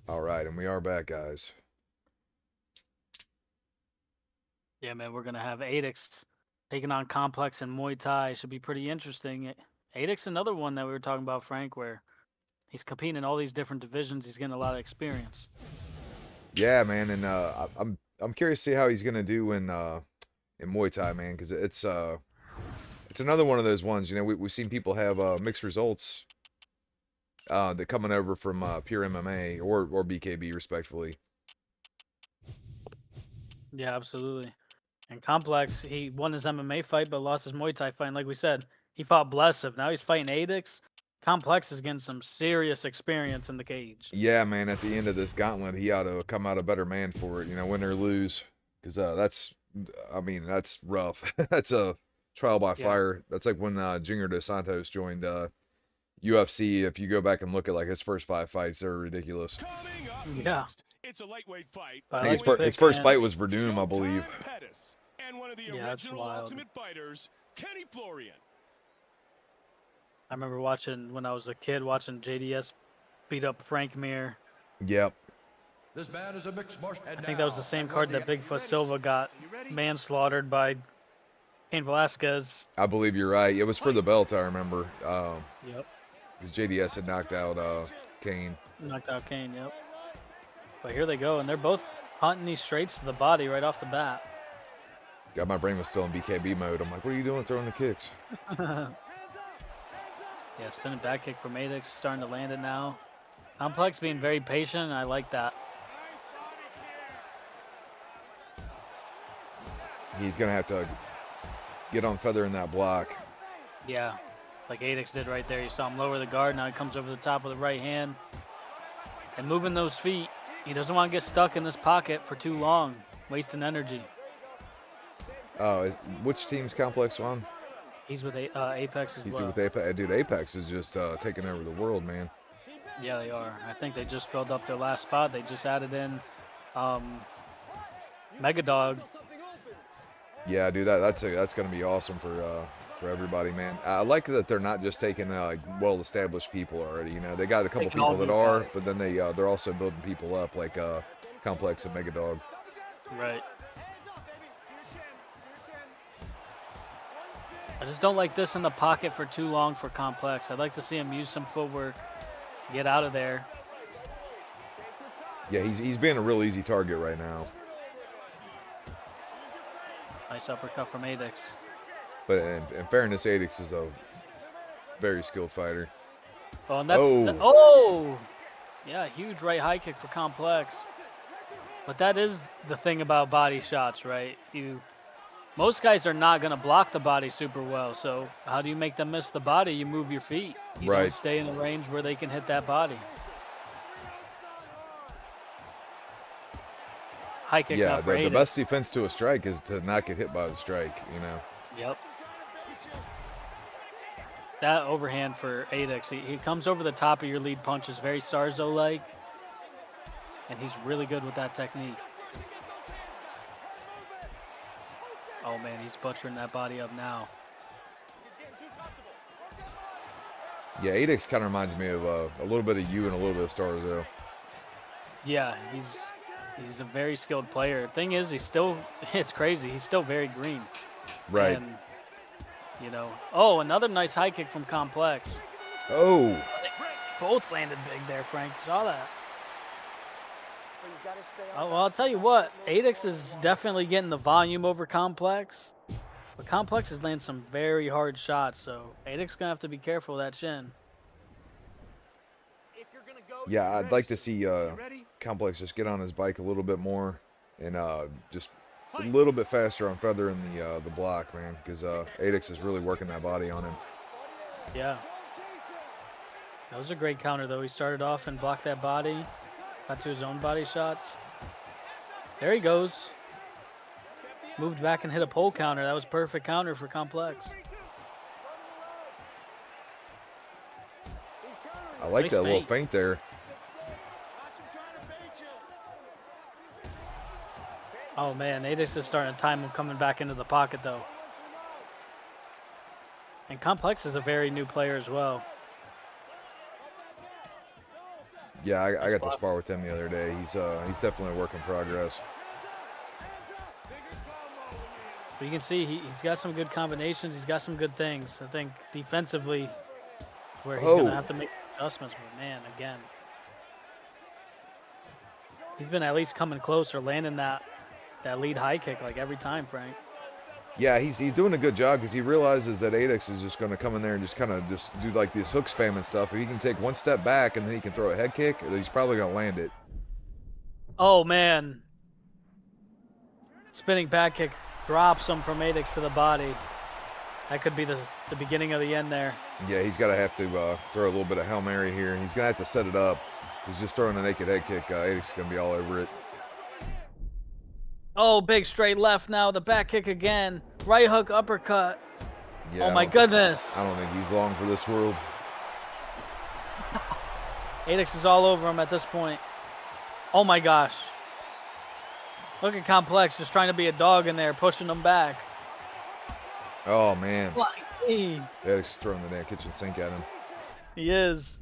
All right, and we are back, guys. Yeah, man, we're gonna have Adix taking on Complex and Muay Thai. Should be pretty interesting. Adix, another one that we were talking about, Frank, where he's competing in all these different divisions. He's getting a lot of experience. Yeah, man, and I'm curious to see how he's gonna do in Muay Thai, man, because it's another one of those ones. You know, we've seen people have mixed results that coming over from pure MMA or BKB, respectfully. Yeah, absolutely. And Complex, he won his MMA fight but lost his Muay Thai fight. And like we said, he fought Blessive. Now he's fighting Adix. Complex is getting some serious experience in the cage. Yeah, man, at the end of this gauntlet, he ought to come out a better man for it. You know, win or lose, because I mean, that's rough. That's a trial by fire. That's like when Junior Dos Santos joined UFC. If you go back and look at like his first 5 fights, they're ridiculous. Coming up Yeah. next, it's a lightweight fight. I I think like his pick, first man. fight was Verdum, I believe. Showtime Pettis and one of the Yeah, that's original wild. Ultimate Fighters, Kenny Florian. I remember watching when I was a kid, watching JDS beat up Frank Mir. Yep. This man is a mixed martial. I think that was the same card that Bigfoot Silva got manslaughtered by Cain Velasquez. I believe you're right. It was for the belt, I remember. Yep. Because JDS had knocked out Kane. Knocked out Kane, yep. But here they go, and they're both hunting these straights to the body right off the bat. God, my brain was still in BKB mode. I'm like, what are you doing throwing the kicks? Yeah, spinning back kick from Adix, starting to land it now. Complex being very patient, and I like that. He's going to have to get on feather in that block. Yeah, like Adix did right there. You saw him lower the guard, now he comes over the top with the right hand. And moving those feet, he doesn't want to get stuck in this pocket for too long, wasting energy. Which team's Complex on? He's with Apex as He's well. with Apex. Dude, Apex is just taking over the world, man. Yeah, they are. I think they just filled up their last spot. They just added in Megadog. Yeah, dude, that's going to be awesome for everybody, man. I like that they're not just taking well-established people already. You know, they got a couple Taking all people that new are, guys. but then they're also building people up like Complex and Megadog. Right. I just don't like this in the pocket for too long for Complex. I'd like to see him use some footwork, get out of there. Yeah, he's being a real easy target right now. Nice uppercut from Adix. But in fairness, Adix is a very skilled fighter. Oh, and that's yeah, huge right high kick for Complex. But that is the thing about body shots, right? Most guys are not going to block the body super well. So how do you make them miss the body? You move your feet. You Right. don't stay in the range where they can hit that body. High kick Yeah, now for the Adix. best defense to a strike is to not get hit by the strike, you know. Yep. That overhand for Adix, he comes over the top of your lead punches, very Sarzo-like, and he's really good with that technique. Oh man, he's butchering that body up now. Yeah, Adix kind of reminds me of a little bit of you and a little bit of Starzo. Yeah, he's a very skilled player. Thing is, it's crazy, he's still very green. Right. And, another nice high kick from Complex. Oh, Both landed big there, Frank. Saw that. Oh, well, I'll tell you what. Adix is definitely getting the volume over Complex. But Complex is landing some very hard shots, so Adix is going to have to be careful with that chin. yeah, I'd like to see Complex just get on his bike a little bit more and just a little bit faster on feather in the block, man, because Adix is really working that body on him. Yeah. That was a great counter, though. He started off and blocked that body. Got to his own body shots. There he goes. Moved back and hit a pole counter. That was perfect counter for Complex. I like Nice that little feint. feint there. Oh, man. Adix is starting to time him coming back into the pocket, though. And Complex is a very new player as well. Yeah, I He's got to buff. spar with him the other day. He's definitely a work in progress. But you can see he's got some good combinations. He's got some good things. I think defensively, where he's going to Oh, have to make some adjustments. But man, again, he's been at least coming closer, landing that lead high kick like every time, Frank. yeah, he's doing a good job because he realizes that Adix is just going to come in there and just kind of just do like this hook spam and stuff. If he can take one step back and then he can throw a head kick, he's probably going to land it. Oh man, spinning back kick drops him from Adix to the body. That could be the beginning of the end there. Yeah, he's got to have to throw a little bit of Hail Mary here. He's going to have to set it up. He's just throwing a naked head kick. Adix is going to be all over it. Oh, big straight left now. The back kick again. Right hook, uppercut. Yeah, Oh my goodness. I don't think he's long for this world. Adix is all over him at this point. Oh my gosh. Look at Complex just trying to be a dog in there, pushing him back. Oh, man. Flying. Adix is throwing the damn kitchen sink at him. He is.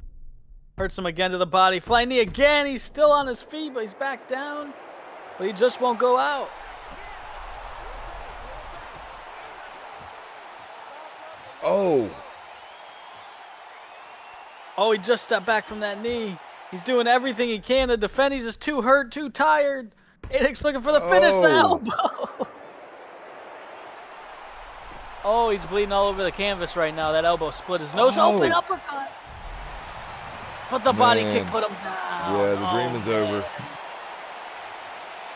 Hurts him again to the body. Flying knee again. He's still on his feet, but he's back down. But he just won't go out. Oh. Oh, he just stepped back from that knee. He's doing everything he can to defend. He's just too hurt, too tired. Adix looking for the finish, the elbow. Oh, he's bleeding all over the canvas right now. That elbow split his nose open, uppercut. But the body kick put him down. Yeah, the dream is over.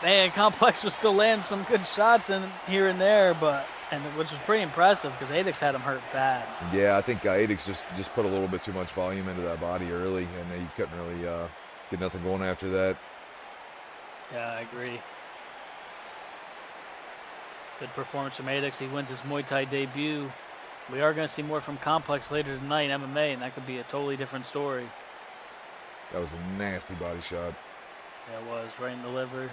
Man, Complex was still landing some good shots in here and there, which was pretty impressive because Adix had him hurt bad. Yeah, I think Adix just put a little bit too much volume into that body early, and he couldn't really get nothing going after that. Yeah, I agree. Good performance from Adix. He wins his Muay Thai debut. We are going to see more from Complex later tonight in MMA, and that could be a totally different story. That was a nasty body shot. Yeah, it was. Right in the liver.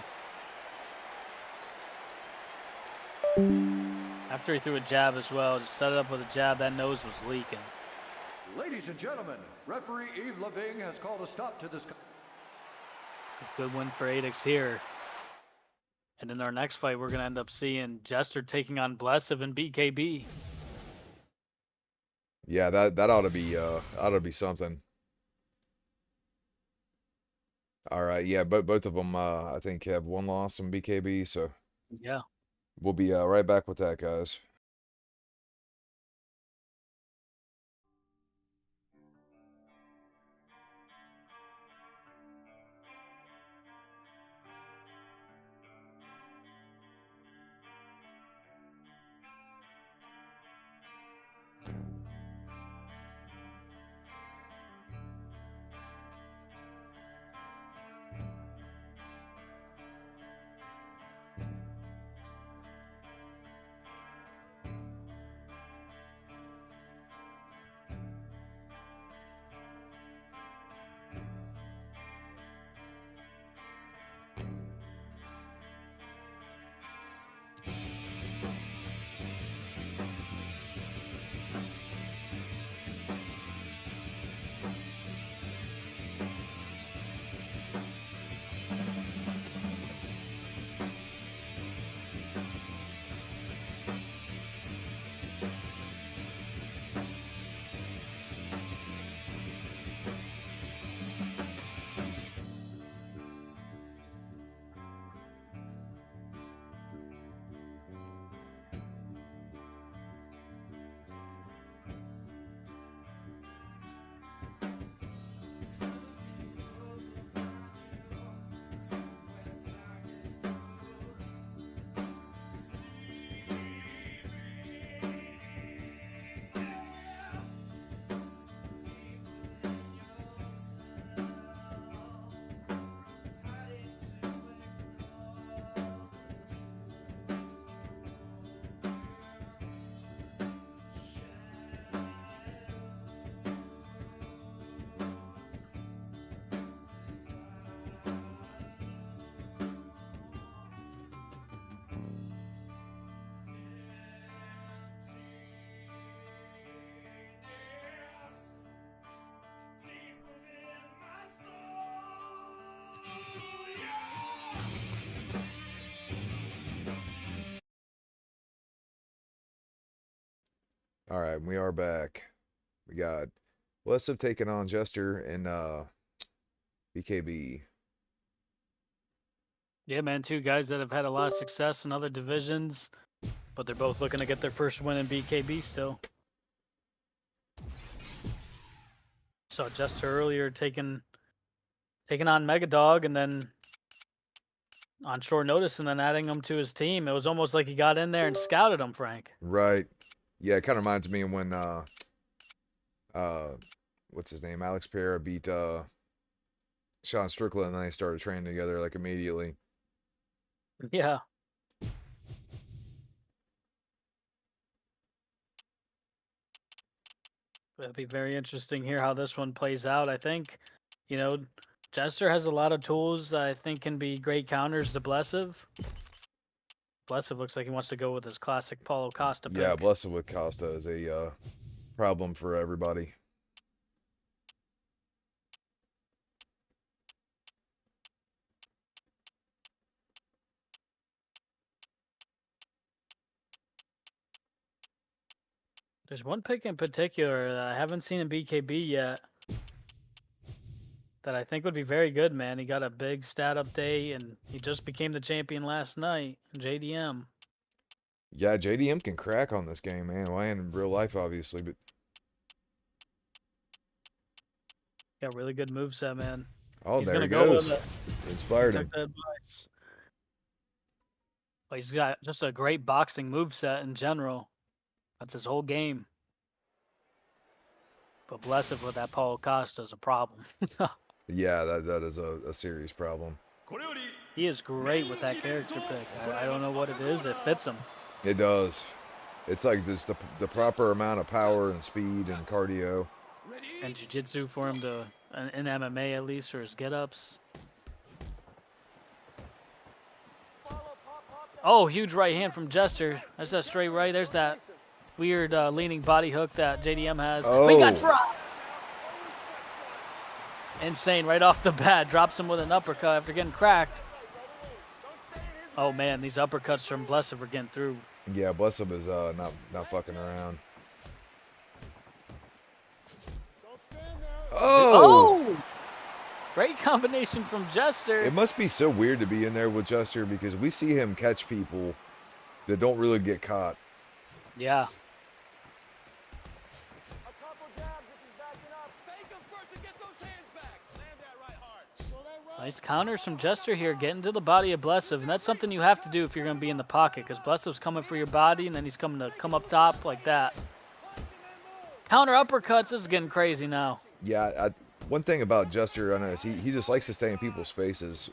After he threw a jab as well, just set it up with a jab. That nose was leaking. Ladies and gentlemen, referee Yves Leving has called a stop to this. Good win for Adix here. And in our next fight, we're going to end up seeing Jester taking on Blessive and BKB. Yeah, that ought to be something. All right, yeah, both of them I think have one loss in BKB, so Yeah. we'll be right back with that, guys. All right, we are back. We got Blessup taking on Jester and BKB. Yeah, man, two guys that have had a lot of success in other divisions, but they're both looking to get their first win in BKB still. Saw Jester earlier taking on Megadog and then on short notice and then adding him to his team. It was almost like he got in there and scouted him, Frank. Right. Yeah, it kind of reminds me of when what's his name? Alex Pereira beat Sean Strickland, and then they started training together like immediately. Yeah. It'll be very interesting here how this one plays out. I think, you know, Jester has a lot of tools that I think can be great counters to Blessup. Blessup looks like he wants to go with his classic Paulo Costa pick. Yeah, Blessup with Costa is a problem for everybody. There's one pick in particular that I haven't seen in BKB yet that I think would be very good, man. He got a big stat update, and he just became the champion last night, JDM. Yeah, JDM can crack on this game, man. Well, and in real life, obviously, but Got really good moveset, man. oh, He's there gonna he go goes. with it. Inspired Took him. the advice. But he's got just a great boxing moveset in general. That's his whole game. But Blessup with that Paulo Costa is a problem. Yeah, that is a serious problem. He is great with that character pick. I don't know what it is. It fits him. It does. It's like there's the proper amount of power and speed and cardio. And jiu-jitsu for him to, in MMA at least, for his get-ups. Oh, huge right hand from Jester. That's that straight right. There's that weird leaning body hook that JDM has. Oh. But he got dropped. Insane right off the bat. Drops him with an uppercut after getting cracked. Oh, man, these uppercuts from Blessup are getting through. Yeah, Blessup is not fucking around. Oh! Great combination from Jester. It must be so weird to be in there with Jester because we see him catch people that don't really get caught. Yeah. Nice counters from Jester here, getting to the body of Blessup, and that's something you have to do if you're going to be in the pocket, because Blessup's coming for your body, and then he's coming to come up top like that. Counter uppercuts, this is getting crazy now. Yeah, one thing about Jester, I know, is he just likes to stay in people's faces.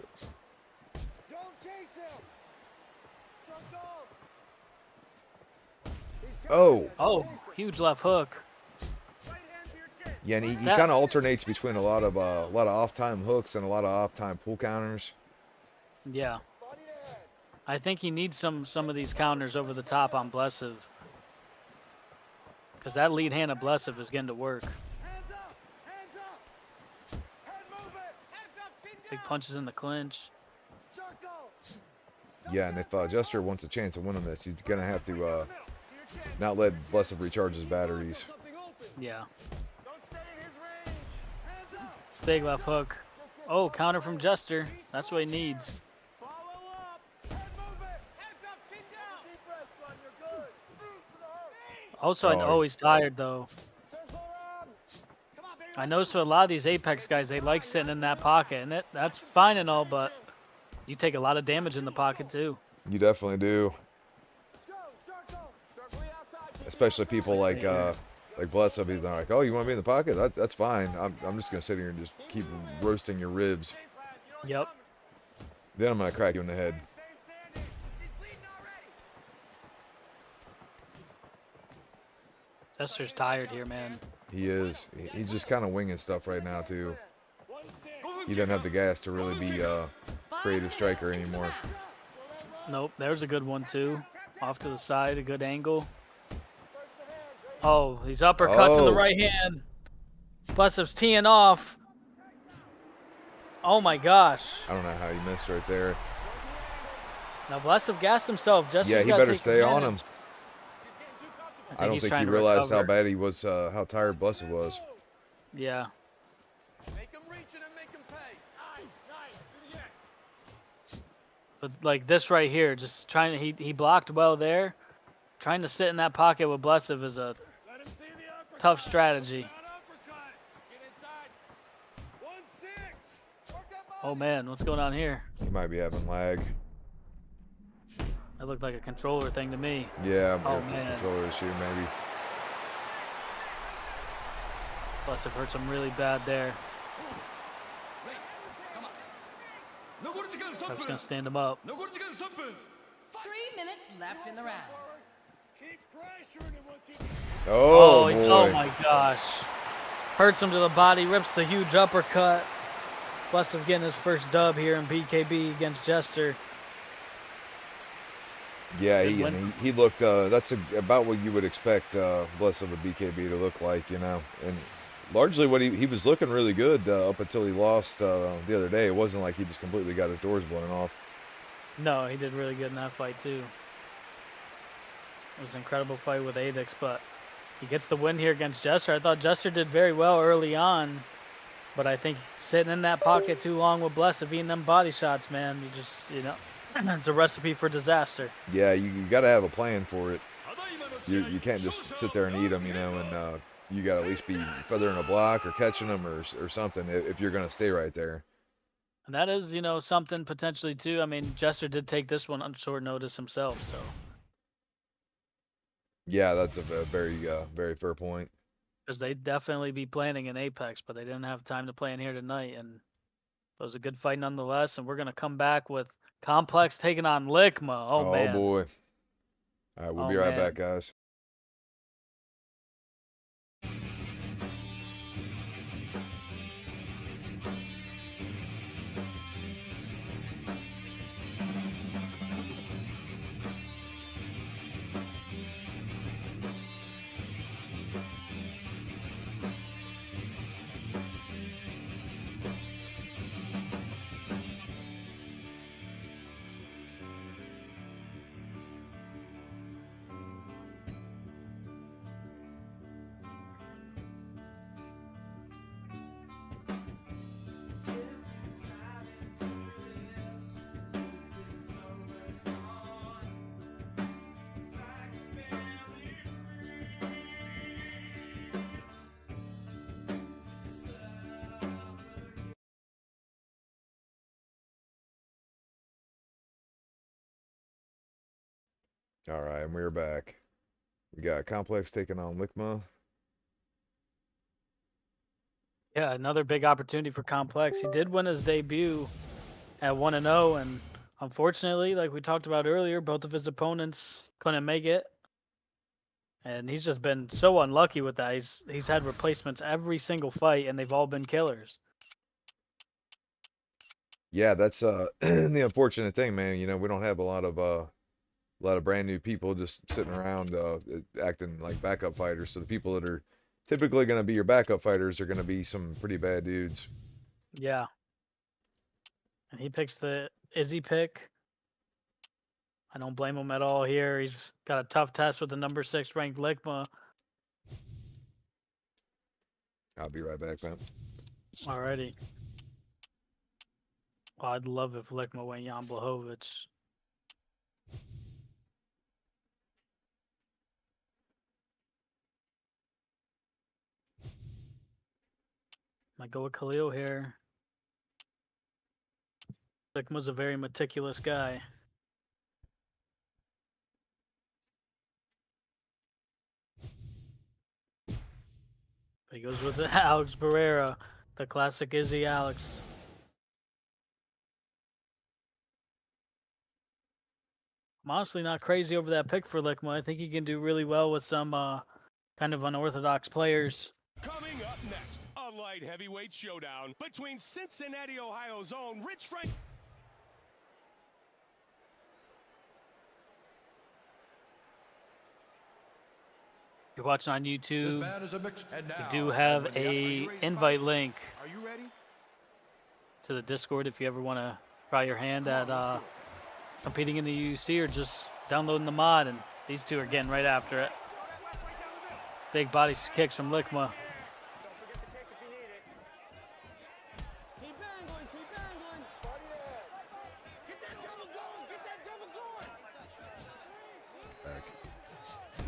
Oh. Oh, huge left hook. Yeah, and he kind of alternates between a lot of off-time hooks and a lot of off-time pull counters. Yeah. I think he needs some of these counters over the top on Blessup. Because that lead hand of Blessup is getting to work. Big punches in the clinch. Yeah, and if Jester wants a chance of winning this, he's going to have to not let Blessup recharge his batteries. Yeah. Big left hook. Oh, counter from Jester. That's what he needs. Also, I know he's tired, though. I noticed with a lot of these Apex guys, they like sitting in that pocket, and that's fine and all, but you take a lot of damage in the pocket, too. You definitely do. Especially people like Blessup, they're like, oh, you want to be in the pocket? That's fine. I'm just going to sit here and just keep roasting your ribs. Yep. Then I'm going to crack you in the head. Jester's tired here, man. He is. He's just kind of winging stuff right now, too. He doesn't have the gas to really be a creative striker anymore. Nope, there's a good one, too. Off to the side, a good angle. Oh, these uppercuts in the right hand. Blessup's teeing off. Oh, my gosh. I don't know how he missed right there. Now, Blessup gassed himself. Jester's yeah, he better stay on him. I I think don't he's think he trying to realized how recover. bad he was, how tired Blessed was. Yeah. Make him reach it and make him pay. Nice. Do the end. But like this right here, just trying to, he blocked well there. Trying to sit in that pocket with Blessed is a Let him see the uppercut. tough strategy. That uppercut. Get inside. 1-6. Work that body. Oh man, what's going on here? He might be having lag. That looked like a controller thing to me. Yeah, Oh, maybe man. controller issue, maybe. Blessed hurt him really bad there. Race. Come on. 너구리 지금 I was 3분. gonna stand him up. 너구리 지금 3분. 3 minutes left in the round. Keep pressuring him once you. Oh, he- boy. oh my gosh. Hurts him to the body, rips the huge uppercut. Blessed getting his first dub here in BKB against Jester. Yeah, Good win. and he looked, that's about what you would expect Bless of a BKB to look like, you know. And largely what he was looking really good up until he lost the other day. It wasn't like he just completely got his doors blown off. No, he did really good in that fight too. It was an incredible fight with Adix, but he gets the win here against Jester. I thought Jester did very well early on, but I think sitting in that pocket too long with Blessed, eating them body shots, man, you just, you know, it's a recipe for disaster. Yeah, you got to have a plan for it. You can't just sit there and eat them, you know, and you got to at least be feathering a block or catching them or something if you're going to stay right there. And that is, you know, something potentially too. I mean, Jester did take this one on short notice himself, so. Yeah, that's a very, very fair point. Because they'd definitely be planning in Apex, but they didn't have time to play in here tonight. And it was a good fight nonetheless. And we're going to come back with Complex taking on Lickma. Oh, man. Boy. All right, we'll be right back, guys. All right, and we're back. We got Complex taking on Lickma. Yeah, another big opportunity for Complex. He did win his debut at 1-0, and unfortunately, like we talked about earlier, both of his opponents couldn't make it. And he's just been so unlucky with that. He's had replacements every single fight, and they've all been killers. Yeah, that's the unfortunate thing, man. You know, we don't have a lot of brand new people just sitting around acting like backup fighters. So the people that are typically going to be your backup fighters are going to be some pretty bad dudes. Yeah. And he picks the Izzy pick. I don't blame him at all here. He's got a tough test with the number 6 ranked Lickma. I'll be right back, man. Alrighty. Well, I'd love if Lickma went Jan Blachowicz. Might go with Khalil here. Lickma's a very meticulous guy. He goes with Alex Pereira, the classic Izzy Alex. I'm honestly not crazy over that pick for Lickma. I think he can do really well with some kind of unorthodox players. Coming up next, a light heavyweight showdown between Cincinnati, Ohio's own Rich Frank. You're watching on This YouTube. man is a mixed. And We now, do have gentlemen, are you a ready to invite fight? link Are you ready? to the Discord if you ever want to try your hand at competing in the UUC or just downloading the mod. And these two are getting right after it. Big body kicks from Lickma.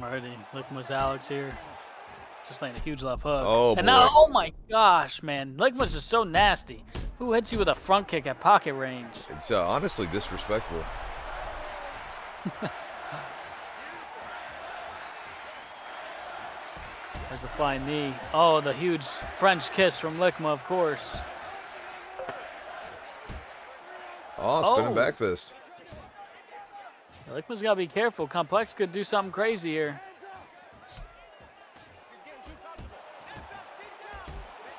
Alrighty, Lickma's Alex here. Just laying a huge left hook. Oh, and now, boy. oh my gosh, man. Lickma's just so nasty. Who hits you with a front kick at pocket range? It's honestly disrespectful. There's a flying knee. Oh, the huge French kiss from Lickma, of course. Oh, spinning Oh. back fist. Lickma's got to be careful. Complex could do something crazy here.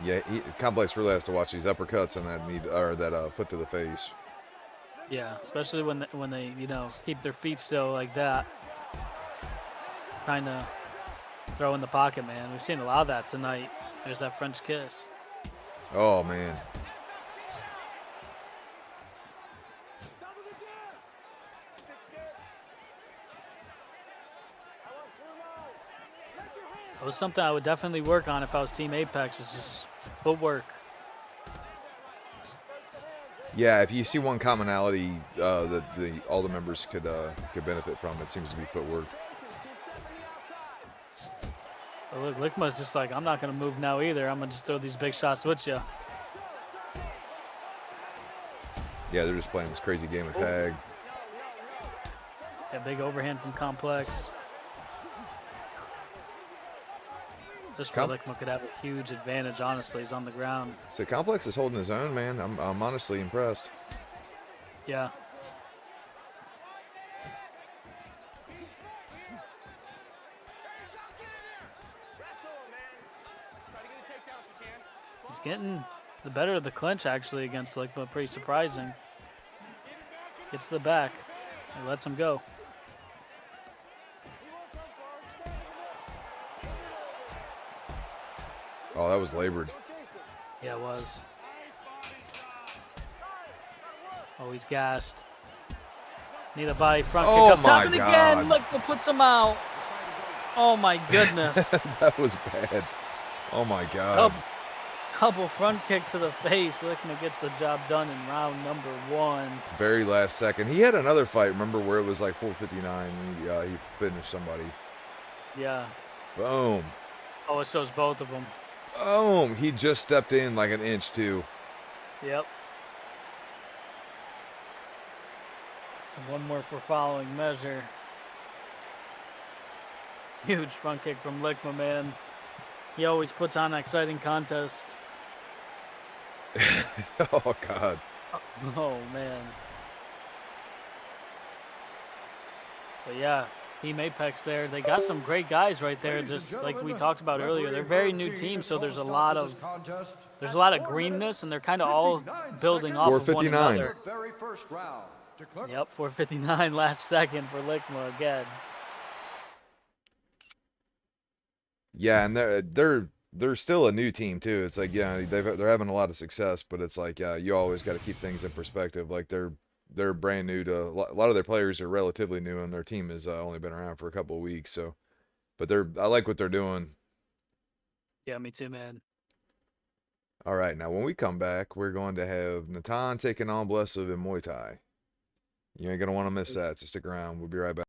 Yeah, Complex really has to watch these uppercuts and that knee or that foot to the face. Yeah, especially when they keep their feet still like that. Trying to throw in the pocket, man. We've seen a lot of that tonight. There's that French kiss. Oh man. That was something I would definitely work on if I was Team Apex. Is just footwork. Yeah, if you see one commonality that all the members could benefit from, it seems to be footwork. But look, Lickma's just like, I'm not gonna move now either. I'm gonna just throw these big shots with you. Yeah, they're just playing this crazy game of tag. A big overhand from Complex. This where Lickma could have a huge advantage, honestly. He's on the ground. So Complex is holding his own, man. I'm honestly impressed. Yeah. He's getting the better of the clinch, actually, against Lickma. Pretty surprising. Gets to the back. He lets him go. Oh, that was labored. Yeah, it was. Oh, he's gassed. Need a body front kick up top and again. Lickma puts him out. Oh my goodness. That was bad. Oh my god. Double front kick to the face. Lickma gets the job done in round number 1. Very last second. He had another fight, remember, where it was like 4:59 and he finished somebody. Yeah. Boom. Oh, it shows both of them. Boom. He just stepped in like an inch too. Yep. And one more for following measure. Huge front kick from Lickma, man. He always puts on an exciting contest. Oh god. Oh man. But yeah, Team Apex there. They got some great guys right there, just like we talked about earlier. They're a very new team, so there's a lot of greenness, and they're kind of all building off of one another. Yep, 4:59 last second for Lickma again. Yeah, and they're still a new team too. It's like, yeah, they're having a lot of success, but it's like, yeah, you always got to keep things in perspective. Like they're brand new to a lot of their players are relatively new, and their team has only been around for a couple of weeks. So, but I like what they're doing. Yeah, me too, man. All right, now when we come back, we're going to have Natan taking on Blessive in Muay Thai. You ain't gonna want to miss that, so stick around. We'll be right back.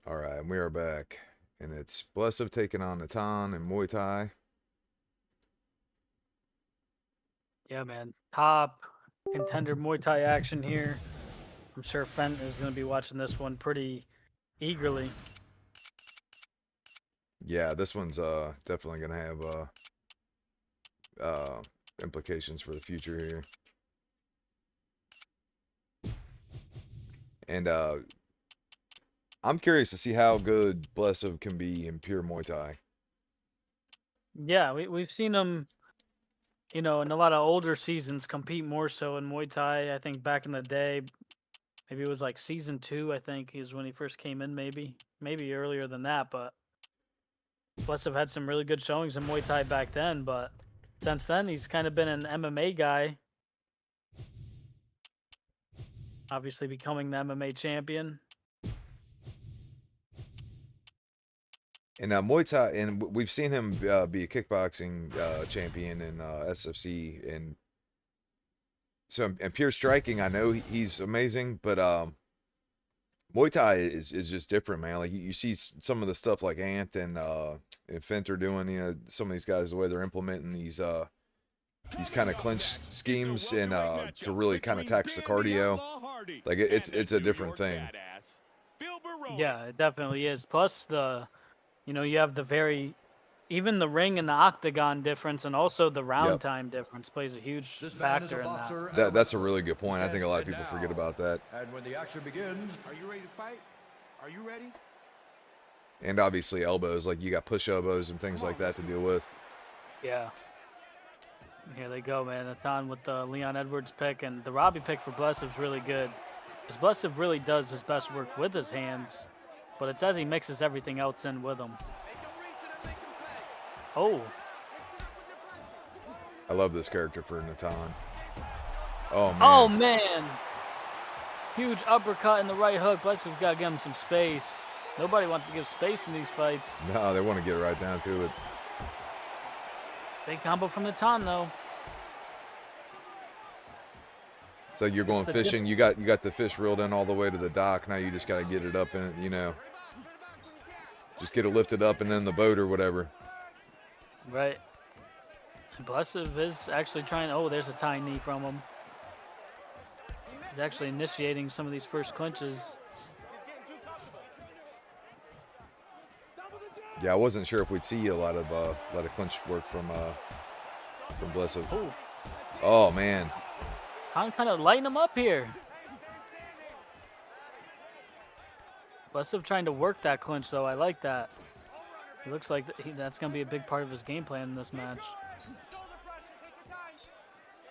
All right, we are back, and it's Blessup taking on Natan in Muay Thai. Yeah, man. Top contender Muay Thai action here. I'm sure Fent is going to be watching this one pretty eagerly. Yeah, this one's definitely gonna have implications for the future here. And I'm curious to see how good Blessup can be in pure Muay Thai. Yeah, we've seen him, in a lot of older seasons compete more so in Muay Thai. I think back in the day, maybe it was like season 2, I think is when he first came in, maybe earlier than that. But Blessup had some really good showings in Muay Thai back then. But since then, he's kind of been an MMA guy. Obviously, becoming the MMA champion. And Muay Thai, and we've seen him be a kickboxing champion in SFC, and so in pure striking, I know he's amazing, but Muay Thai is just different, man. Like you see some of the stuff like Ant and Fent are doing, some of these guys, the way they're implementing these kind of clinch schemes and to really kind of tax the cardio. Like it's a different thing. Yeah, it definitely is. Plus you have even the ring and the octagon difference, and also the round time difference plays a huge factor in that. That's a really good point. I think a lot of people forget about that. And when the action begins, Are you ready to fight? Are you ready? And obviously elbows, like you got push elbows and things like that to deal with. Yeah. Here they go, man. Natan with the Leon Edwards pick, and the Robbie pick for Blessup's really good. Because Blessup really does his best work with his hands, but it's as he mixes everything else in with them. Oh. I love this character for Natan. Oh, man. Oh, man. Huge uppercut and the right hook. Blessup's got to give him some space. Nobody wants to give space in these fights. No, they want to get right down to it. Big combo from Natan, though. So you're going fishing. You got the fish reeled in all the way to the dock. Now you just got to get it up and just get it lifted up and in the boat or whatever. Right. Blessup is actually trying. Oh, there's a tie knee from him. He's actually initiating some of these first clinches. Yeah, I wasn't sure if we'd see a lot of clinch work from Blessup. Oh. Oh man. I'm kind of lighting him up here. Blessup trying to work that clinch, though. I like that. It looks like that's going to be a big part of his game plan in this match.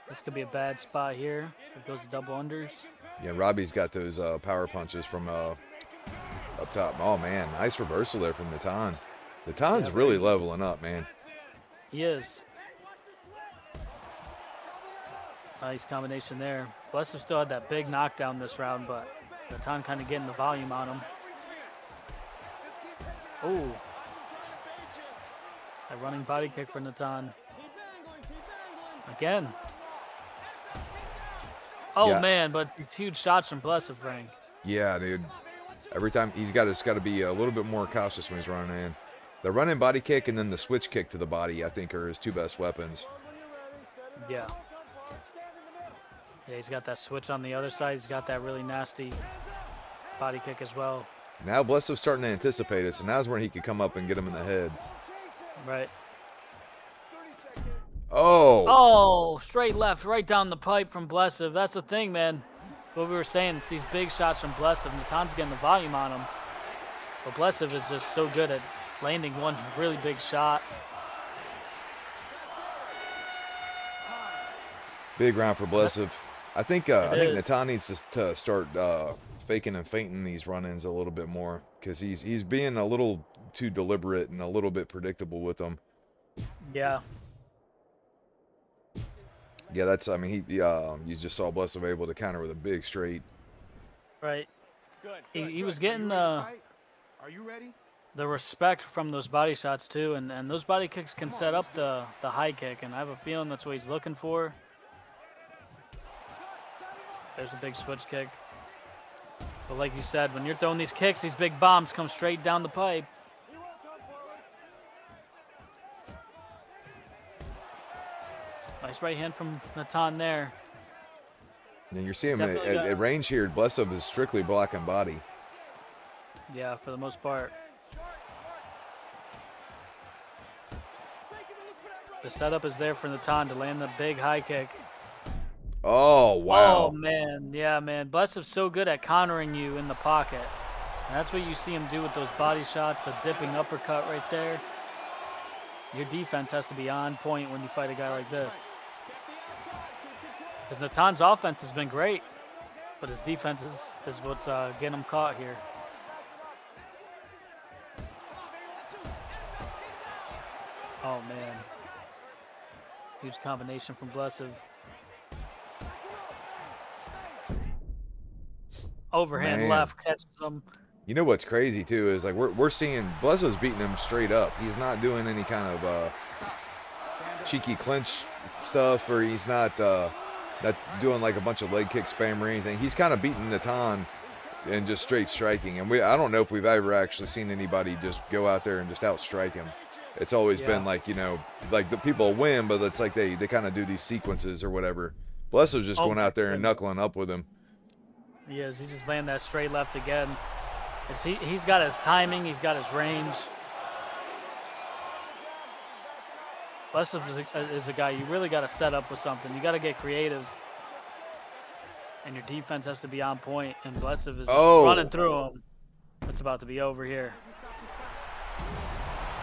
This could be a bad spot here. It goes to double unders. Yeah, Robbie's got those power punches from up top. Oh man, nice reversal there from Natan. Natan's really leveling up, man. He is. Nice combination there. Blessup still had that big knockdown this round, but Natan kind of getting the volume on him. Oh. A running body kick for Natan. Again. Oh Yeah. man, but these huge shots from Blessup, Frank. Yeah, dude. Every time he's got to be a little bit more cautious when he's running in. The running body kick and then the switch kick to the body, I think, are his two best weapons. Yeah. Yeah, he's got that switch on the other side. He's got that really nasty body kick as well. Now Blessup's starting to anticipate it, so now's where he could come up and get him in the head. Right. Oh! Oh, straight left, right down the pipe from Blessup. That's the thing, man. What we were saying, it's these big shots from Blessup. Natan's getting the volume on him. But Blessup is just so good at landing one really big shot. Big round for Blessup. I think Natan needs to start faking and feinting these run-ins a little bit more, because he's being a little too deliberate and a little bit predictable with them. Yeah. Yeah, that's. I mean, you just saw Blessup able to counter with a big straight. Right. Good. He was getting Are you ready? the respect from those body shots too, and those body kicks can set up the high kick, and I have a feeling that's what he's looking for. There's a big switch kick. But like you said, when you're throwing these kicks, these big bombs come straight down the pipe. Nice right hand from Natan there. And you're seeing him at, definitely got- at range here. Blessov is strictly blocking body. Yeah, for the most part. The setup is there for Natan to land the big high kick. Oh, wow. Oh, man. Yeah, man. Blessov's so good at countering you in the pocket. And that's what you see him do with those body shots, the dipping uppercut right there. Your defense has to be on point when you fight a guy like this. Because Natan's offense has been great, but his defense is what's getting him caught here. Oh, man. Huge combination from Blessov. Overhand Man. left catches him. You know what's crazy too is like we're seeing Blessov's beating him straight up. He's not doing any kind of cheeky clinch stuff, or he's not doing like a bunch of leg kick spam or anything. He's kind of beating Natan and just straight striking. And I don't know if we've ever actually seen anybody just go out there and just outstrike him. It's always been like, you know, like the people win, but it's like they kind of do these sequences or whatever. Blessov's just going out there and knuckling up with him. He is. He just landed that straight left again. He's got his timing. He's got his range. Blessov is a guy you really got to set up with something. You got to get creative. And your defense has to be on point. And Blessov is running through him. It's about to be over here.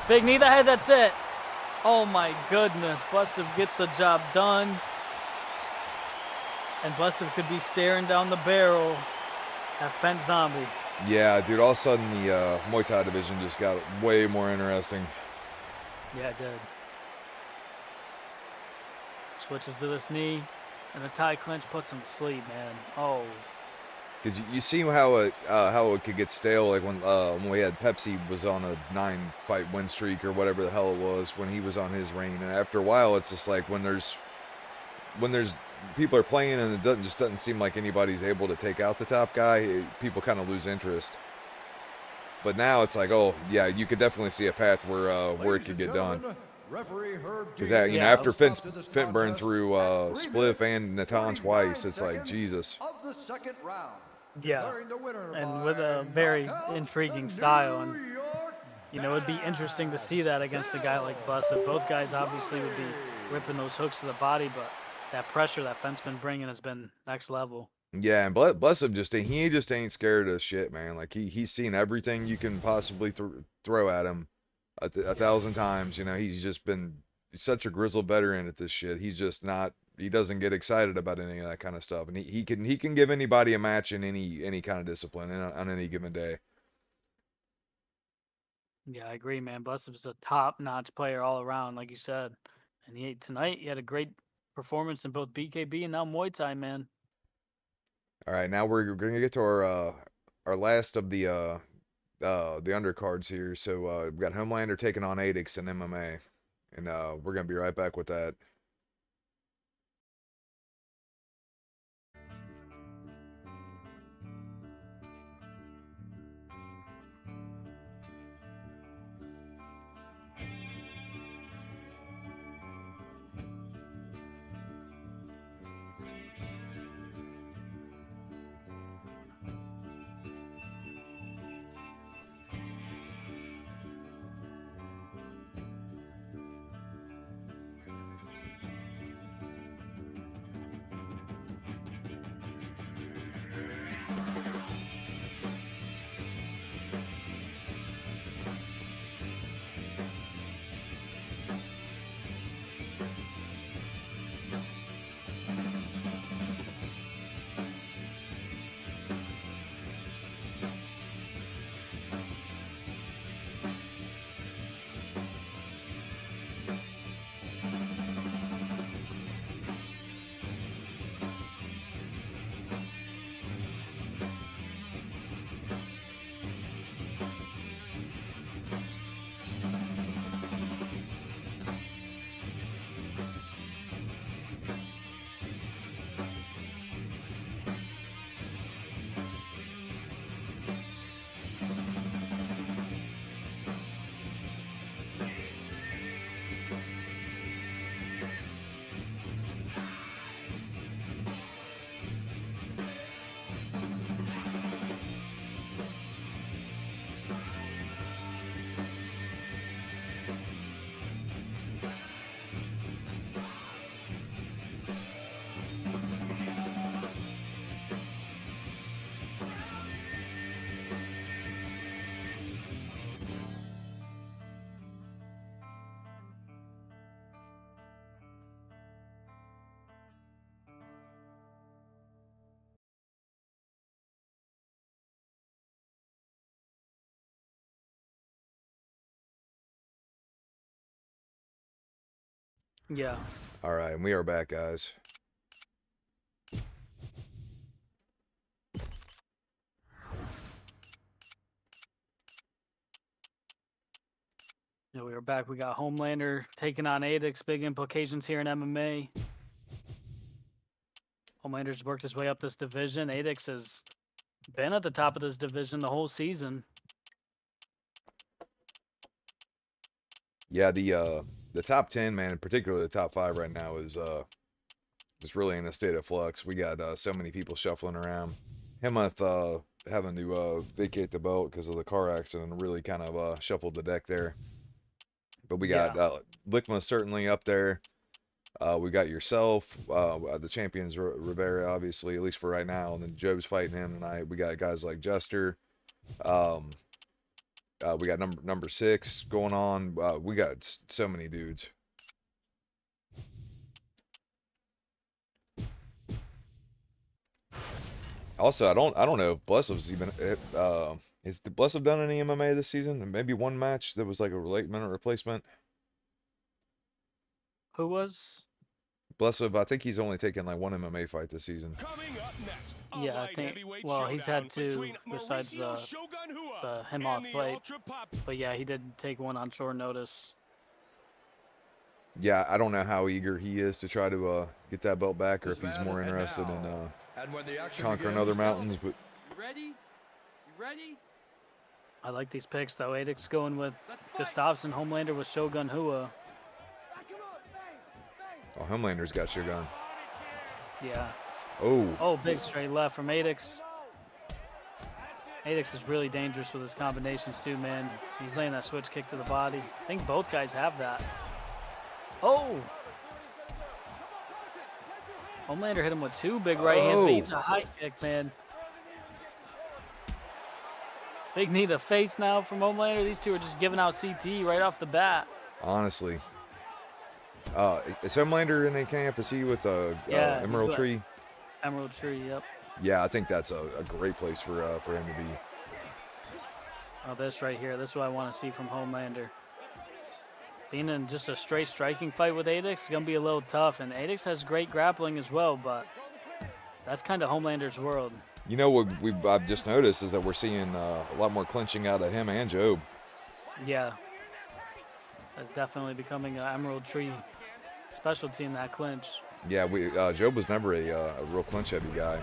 Big knee to the head. That's it. Oh, my goodness. Blessov gets the job done. And Blessov could be staring down the barrel at Fent Zombie. Yeah, dude, all of a sudden the Muay Thai division just got way more interesting. Yeah, it did. Switches to this knee, and the Thai clinch puts him to sleep, man. Oh. Because you see how it could get stale, like when we had Pepsi was on a 9-fight win streak or whatever the hell it was when he was on his reign, and after a while it's just like when there's people are playing and it doesn't seem like anybody's able to take out the top guy, people kind of lose interest. But now it's like, oh yeah, you could definitely see a path where it could get done. Because you know, after Fent burned through Spliff and Natan twice, it's like Jesus. Yeah, and with a very intriguing style, and you know it'd be interesting to see that against a guy like Blessov. Both guys obviously would be ripping those hooks to the body, but that pressure that Fent's been bringing has been next level. Yeah, and Blessov he just ain't scared of shit, man. Like he's seen everything you can possibly throw at him a 1,000 times. You know, he's just been such a grizzled veteran at this shit. He's just not. He doesn't get excited about any of that kind of stuff, and he can give anybody a match in any kind of discipline on any given day. Yeah, I agree, man. Blessov's a top-notch player all around, like you said. And tonight he had a great performance in both BKB and now Muay Thai, man. All right, now we're gonna get to our last of the undercards here. So we've got Homelander taking on Adix in MMA, and we're gonna be right back with that. Yeah. All right, and we are back, guys. Yeah, we are back. We got Homelander taking on Adix. Big implications here in MMA. Homelander's worked his way up this division. Adix has been at the top of this division the whole season. Yeah, the top 10, man, in particular the top 5 right now is really in a state of flux. We got so many people shuffling around. Hemeth having to vacate the belt because of the car accident really kind of shuffled the deck there. But we got Lickma certainly up there. We got yourself, the champions Rivera, obviously, at least for right now, and then Joe's fighting him tonight. We got guys like Jester. We got number 6 going on. We got so many dudes. Also, I don't know if Blessov's even has Blessov done any MMA this season? And maybe one match that was like a minute replacement. Who was? Blessov, I think he's only taken like one MMA fight this season. Coming up next, a Yeah, I light think. heavyweight Well, he's showdown had 2 between besides Mauricio the Shogun Rua him and off the fight. ultra-pop- But yeah, he did take one on short notice. Yeah, I don't know how eager he is to try to get that belt back, or if he's more And interested now, in and when the action conquering begins, other mountains. But You ready? You ready? I like these picks though. Adix going with Gustafsson, Homelander with Shogun Hua. oh, Homelander's got Shogun. Yeah. Oh, Oh, big straight left from Adix. Adix is really dangerous with his combinations too, man. He's laying that switch kick to the body. I think both guys have that. Oh! Homelander hit him with 2 big right hands, but he's a high kick, man. Big knee to face now from Homelander. These two are just giving out CT right off the bat. honestly. Is Homelander in a KFC with Yeah, he's Emerald got- Tree? Emerald Tree, yep. Yeah, I think that's a great place for him to be. Oh, this right here. This is what I want to see from Homelander. Being in just a straight striking fight with Adix is going to be a little tough. And Adix has great grappling as well, but that's kind of Homelander's world. You know what I've just noticed is that we're seeing a lot more clinching out of him and Job. Yeah. That's definitely becoming an Emerald Tree specialty in that clinch. Yeah, Job was never a real clinch heavy guy.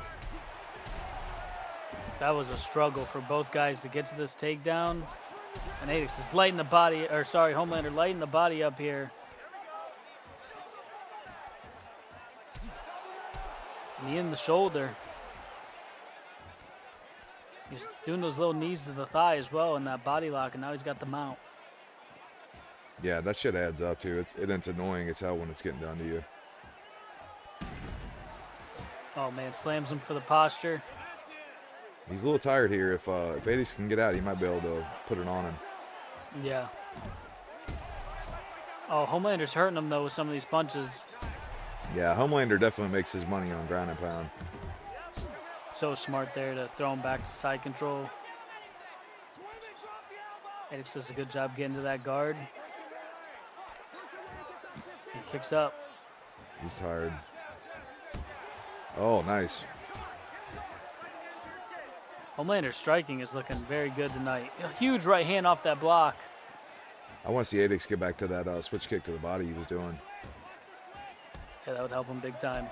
That was a struggle for both guys to get to this takedown. And Adix is lighting the body, or sorry, Homelander lighting the body up here. Knee in the shoulder. He's doing those little knees to the thigh as well in that body lock, and now he's got the mount. Yeah, that shit adds up too. It's annoying as hell when it's getting done to you. Oh man, slams him for the posture. He's a little tired here. If Adix can get out, he might be able to put it on him. Yeah. Oh, Homelander's hurting him though with some of these punches. Yeah, Homelander definitely makes his money on ground and pound. So smart there to throw him back to side control. Adix does a good job getting to that guard. He kicks up. He's tired. Oh, nice. Homelander's striking is looking very good tonight. A huge right hand off that block. I want to see Adix get back to that switch kick to the body he was doing. Yeah, that would help him big time.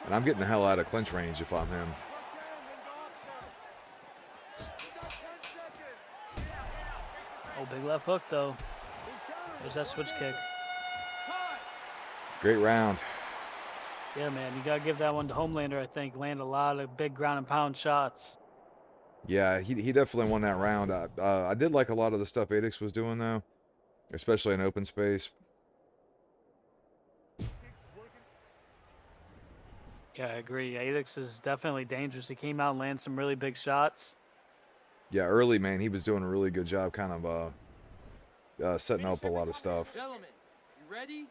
And I'm getting the hell out of clinch range if I'm him. Oh, big left hook though. There's that switch kick. Great round. Yeah, man, you gotta give that one to Homelander. I think land a lot of big ground and pound shots. Yeah, he definitely won that round. I did like a lot of the stuff Adix was doing though, especially in open space. Yeah, I agree. Adix is definitely dangerous. He came out and landed some really big shots. Yeah, early, man, he was doing a really good job kind of setting up a lot of stuff. Gentlemen, you ready? You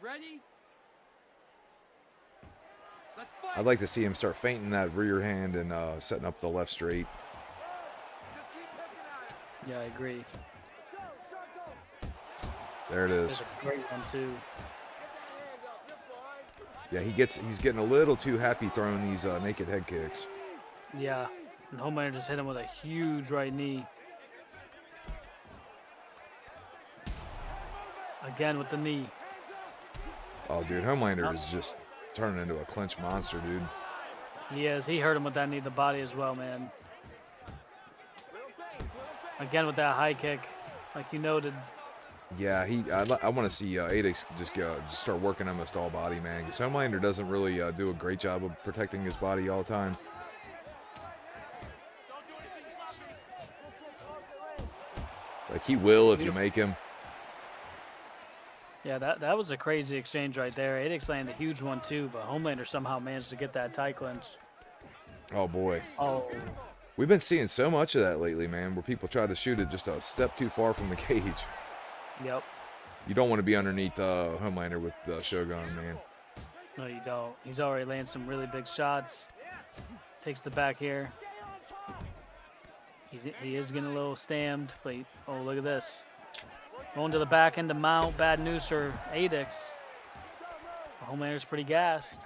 ready? Let's fight. I'd like to see him start feinting that rear hand and setting up the left straight. Yeah, I agree. There it is. There's a great one too. Yeah, he's getting a little too happy throwing these naked head kicks. Yeah. And Homelander just hit him with a huge right knee. Again with the knee. Oh, dude, Homelander is just turning into a clinch monster, dude. He is. He hurt him with that knee to the body as well, man. Again with that high kick, like you noted. Yeah, I want to see Adix just start working almost all body, man. Because Homelander doesn't really do a great job of protecting his body all the time. Like he will if you make him. Yeah, that was a crazy exchange right there. Adix landed a huge one too, but Homelander somehow managed to get that tie clinch. Oh boy. Oh. We've been seeing so much of that lately, man, where people try to shoot it just a step too far from the cage. Yep. You don't want to be underneath Homelander with the Shogun, man. No, you don't. He's already landing some really big shots. Takes the back here. He is getting a little stammed, but oh, look at this. Going to the back end to mount. Bad news for Adix. Homelander's pretty gassed.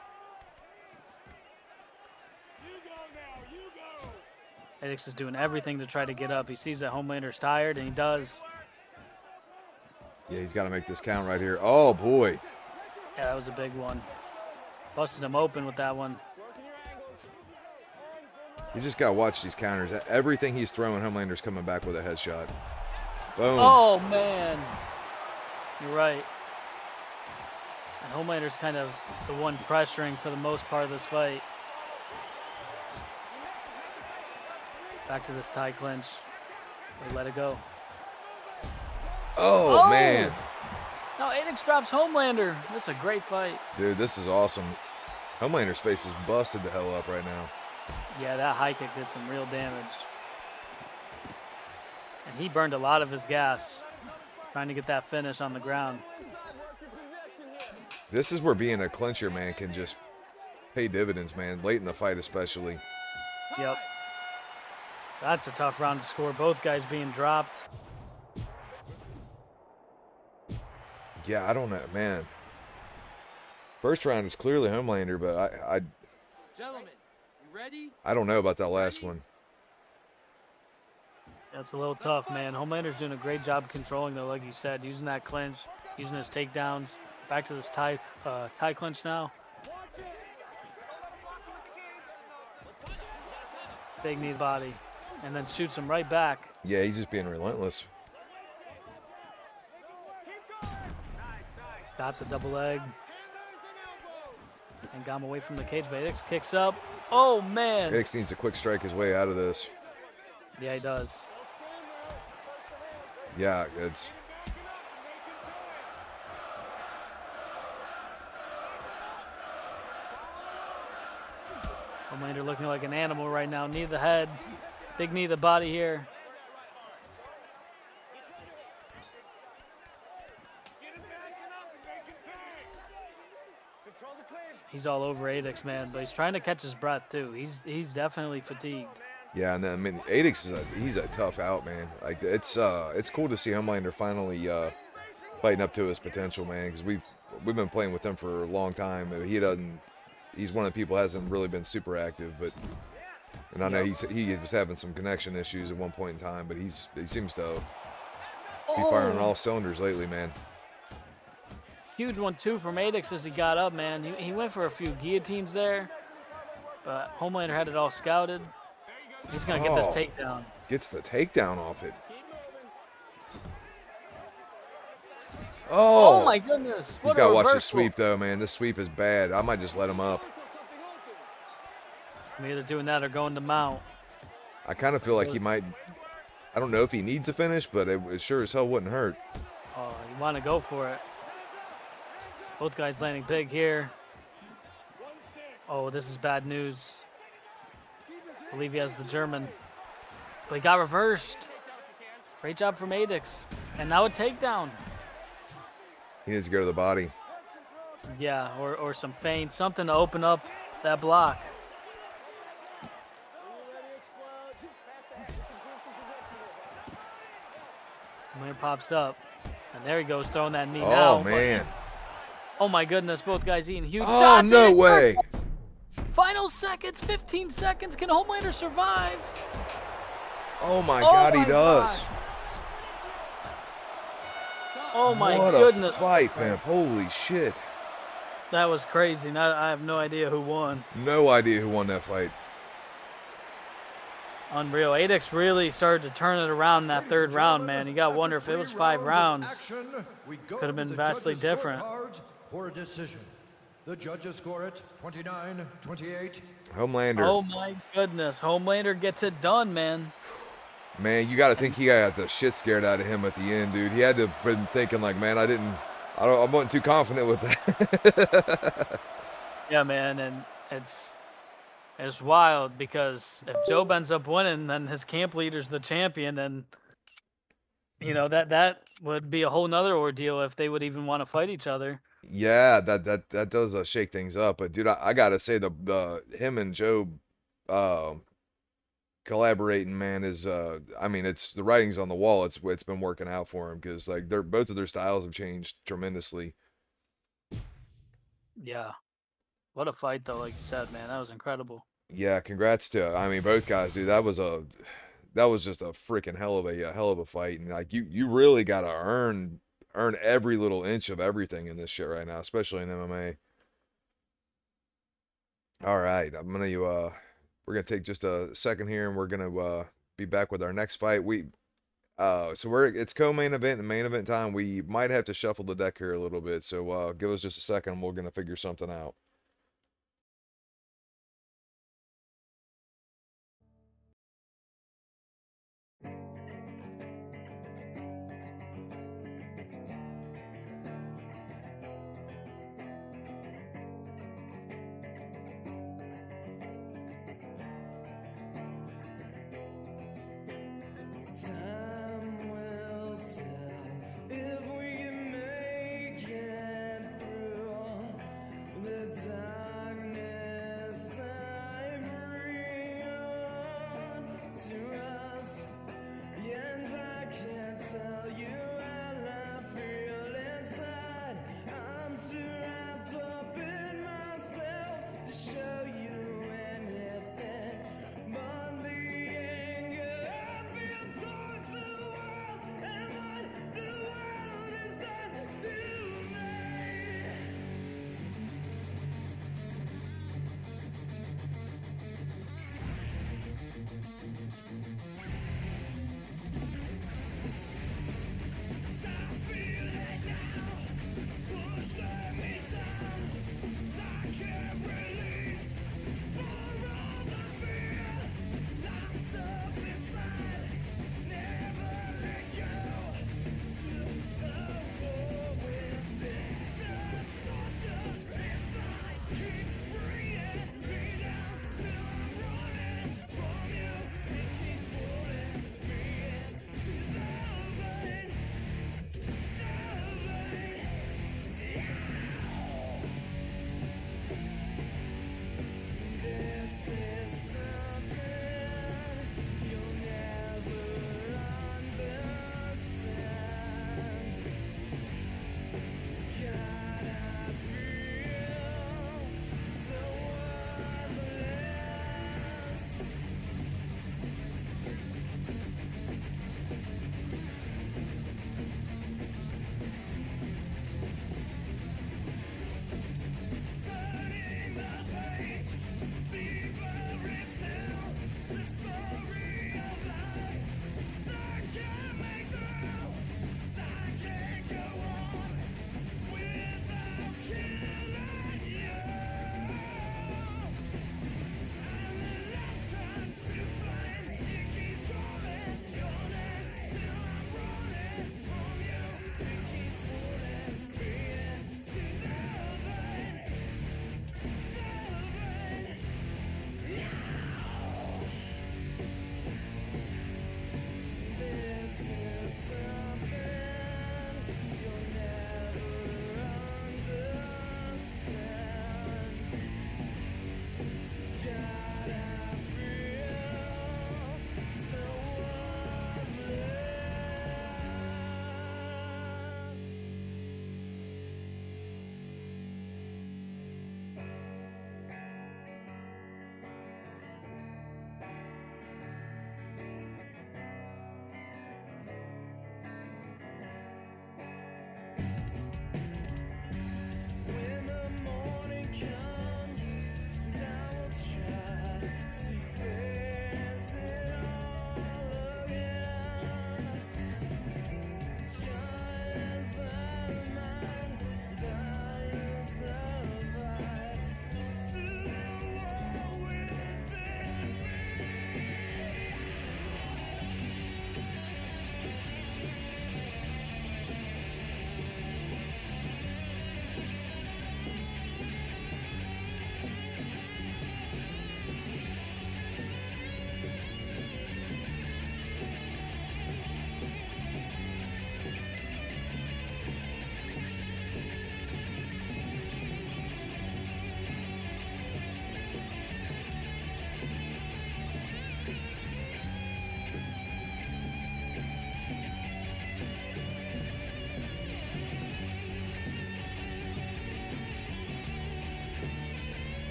Adix is doing everything to try to get up. He sees that Homelander's tired, and he does. Yeah, he's got to make this count right here. Oh, boy. Yeah, that was a big one. Busted him open with that one. You just got to watch these counters. Everything he's throwing, Homelander's coming back with a headshot. Boom. Oh, man. You're right. And Homelander's kind of the one pressuring for the most part of this fight. Back to this tie clinch. They let it go. Oh, man. No, Adix drops Homelander. This is a great fight. Dude, this is awesome. Homelander's face is busted the hell up right now. Yeah, that high kick did some real damage. And he burned a lot of his gas trying to get that finish on the ground. This is where being a clincher, man, can just pay dividends, man. Late in the fight especially. Yep. That's a tough round to score. Both guys being dropped. Yeah, I don't know, man. First round is clearly Homelander, but Gentlemen, you ready? I don't know about that last one. That's a little tough, man. Homelander's doing a great job controlling, though, like you said, using that clinch, using his takedowns. Back to this tie clinch now. Big knee body, and then shoots him right back. Yeah, he's just being relentless. Got the double leg. And got him away from the cage, but Adix kicks up. Oh, man. Adix needs to quick strike his way out of this. Yeah, he does. Yeah, it's... Homelander looking like an animal right now. Knee to the head. Big knee to the body here. He's all over Adix, man, but he's trying to catch his breath too. He's definitely fatigued. Yeah, and then, I mean, Adix is he's a tough out, man. Like it's cool to see Homelander finally fighting up to his potential, man. Because we've been playing with him for a long time. He's one of the people who hasn't really been super active, but and I know he was having some connection issues at one point in time, but he seems to be firing on all cylinders lately, man. Huge one too from Adix as he got up, man. He went for a few guillotines there, but Homelander had it all scouted. He's gonna get this takedown. Gets the takedown off it. Oh my goodness! He's got to watch the sweep though, man. This sweep is bad. I might just let him up. I'm either doing that or going to mount. I kind of feel like he might. I don't know if he needs a finish, but it sure as hell wouldn't hurt. Oh, you want to go for it? Both guys landing big here. Oh, this is bad news. I believe he has the German. But he got reversed. Great job from Adix. And now a takedown. He needs to go to the body. Yeah, or some feint, something to open up that block. And there pops up. And there he goes, throwing that knee now. Oh, man. Oh my goodness, both guys eating huge Oh, shots. no and it's way. Final seconds, 15 seconds. Can Homelander survive? Oh my Oh God, my he does. gosh. Oh my What goodness. a fight, pimp. Holy shit. That was crazy. I have no idea who won. No idea who won that fight. Unreal. Adex really started to turn it around in that third round, man. You got to wonder if it was 5 rounds. Could have been vastly different. For a decision. The judges score it 29-28. Homelander. Oh my goodness. Homelander gets it done, man. Man, you got to think he got the shit scared out of him at the end, dude. He had to have been thinking like, man, I wasn't too confident with that. Yeah, man, and it's wild because if Job ends up winning, then his camp leader's the champion, and you know that would be a whole nother ordeal if they would even want to fight each other. Yeah, that does shake things up. But dude, I gotta say the him and Job uh, collaborating, man, is I mean, it's the writing's on the wall. It's been working out for him because like both of their styles have changed tremendously. Yeah, what a fight though, like you said, man, that was incredible. Yeah, congrats to I mean both guys, dude. That was just a freaking hell of a fight, and like you really gotta earn every little inch of everything in this shit right now, especially in MMA. All right, we're gonna take just a second here, and we're gonna be back with our next fight. It's co-main event and main event time. We might have to shuffle the deck here a little bit, so give us just a second, and we're gonna figure something out. Time will tell if we can make it through the darkness I bring on to us. And I can't tell you how I feel inside. I'm too wrapped up in myself to show you anything but the anger I feel towards the world and what the world has done to me.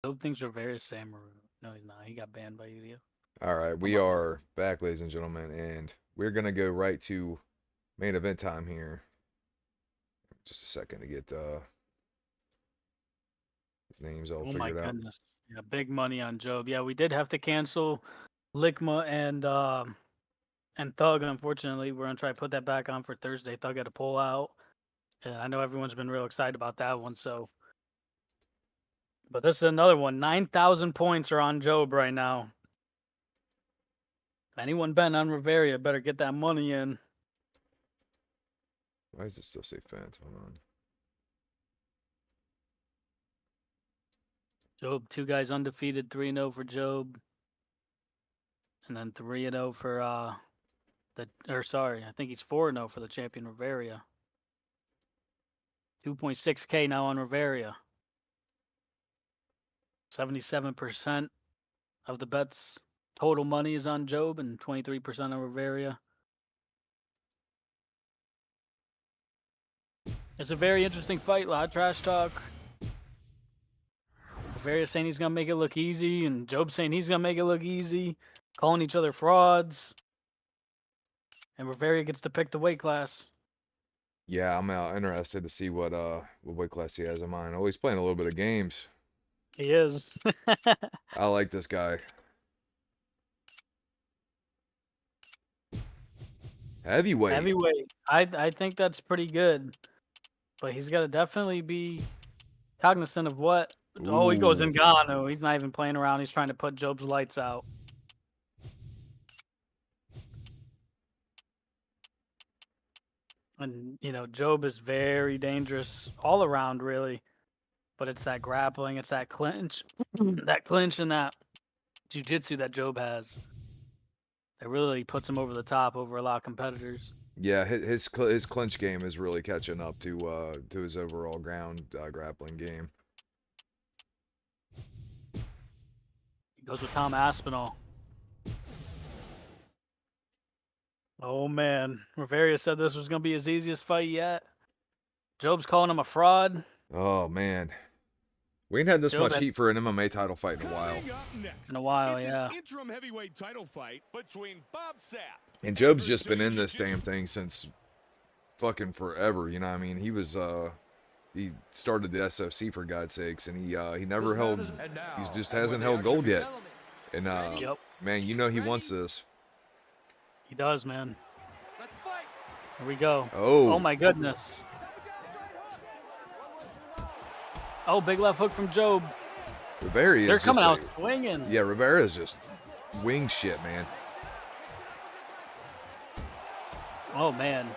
Job thinks Rivera's Samaru. No, he's not. He got banned by UDO. All right, we are back, ladies and gentlemen, and we're gonna go right to main event time here. Just a second to get his names all Oh my figured out. goodness. Yeah, big money on Job. Yeah, we did have to cancel Lickma and Thug. Unfortunately, we're gonna try to put that back on for Thursday. Thug had to pull out. And I know everyone's been real excited about that one, so but this is another one. 9,000 points are on Job right now. If anyone betting on Riveria better get that money in. Why does it still say Fent? Hold on. Job, 2 guys undefeated, 3-0 for Job. And then 3-0 for I think he's 4-0 for the champion Riveria. 2.6K now on Riveria. 77% of the bets total money is on Job and 23% on Riveria. It's a very interesting fight. A lot of trash talk. Riveria saying he's going to make it look easy, and Job saying he's going to make it look easy. Calling each other frauds. And Riveria gets to pick the weight class. Yeah, I'm interested to see what weight class he has in mind. Oh, he's playing a little bit of games. He is. I like this guy. Heavyweight. Heavyweight. I think that's pretty good. But he's got to definitely be cognizant of what. Oh, he goes Ooh. Ngannou. He's not even playing around. He's trying to put Job's lights out. And, Job is very dangerous all around, really. But it's that grappling, it's that clinch, that clinch and that jiu-jitsu that Job has that really puts him over the top over a lot of competitors. Yeah, his clinch game is really catching up to his overall ground grappling game. He goes with Tom Aspinall. Oh, man. Riveria said this was going to be his easiest fight yet. Job's calling him a fraud. Oh, man. We ain't had this Job much heat for an MMA title fight in a while. Coming up next, In a while, it's yeah. an interim heavyweight title fight between Bob Sapp And Job's just Brazilian been in this Jiu-Jitsu. damn thing since fucking forever, you know what I mean? He was he started the SFC for God's sakes, and he never held, he just hasn't held gold yet. And Yep, man, you know he wants this. he does, man. Let's fight. Here we go. Oh, Oh, my goodness. Oh, big left hook from Job. Rivera is They're just coming out a, swinging. yeah, Rivera is just wing shit, man. Oh, man.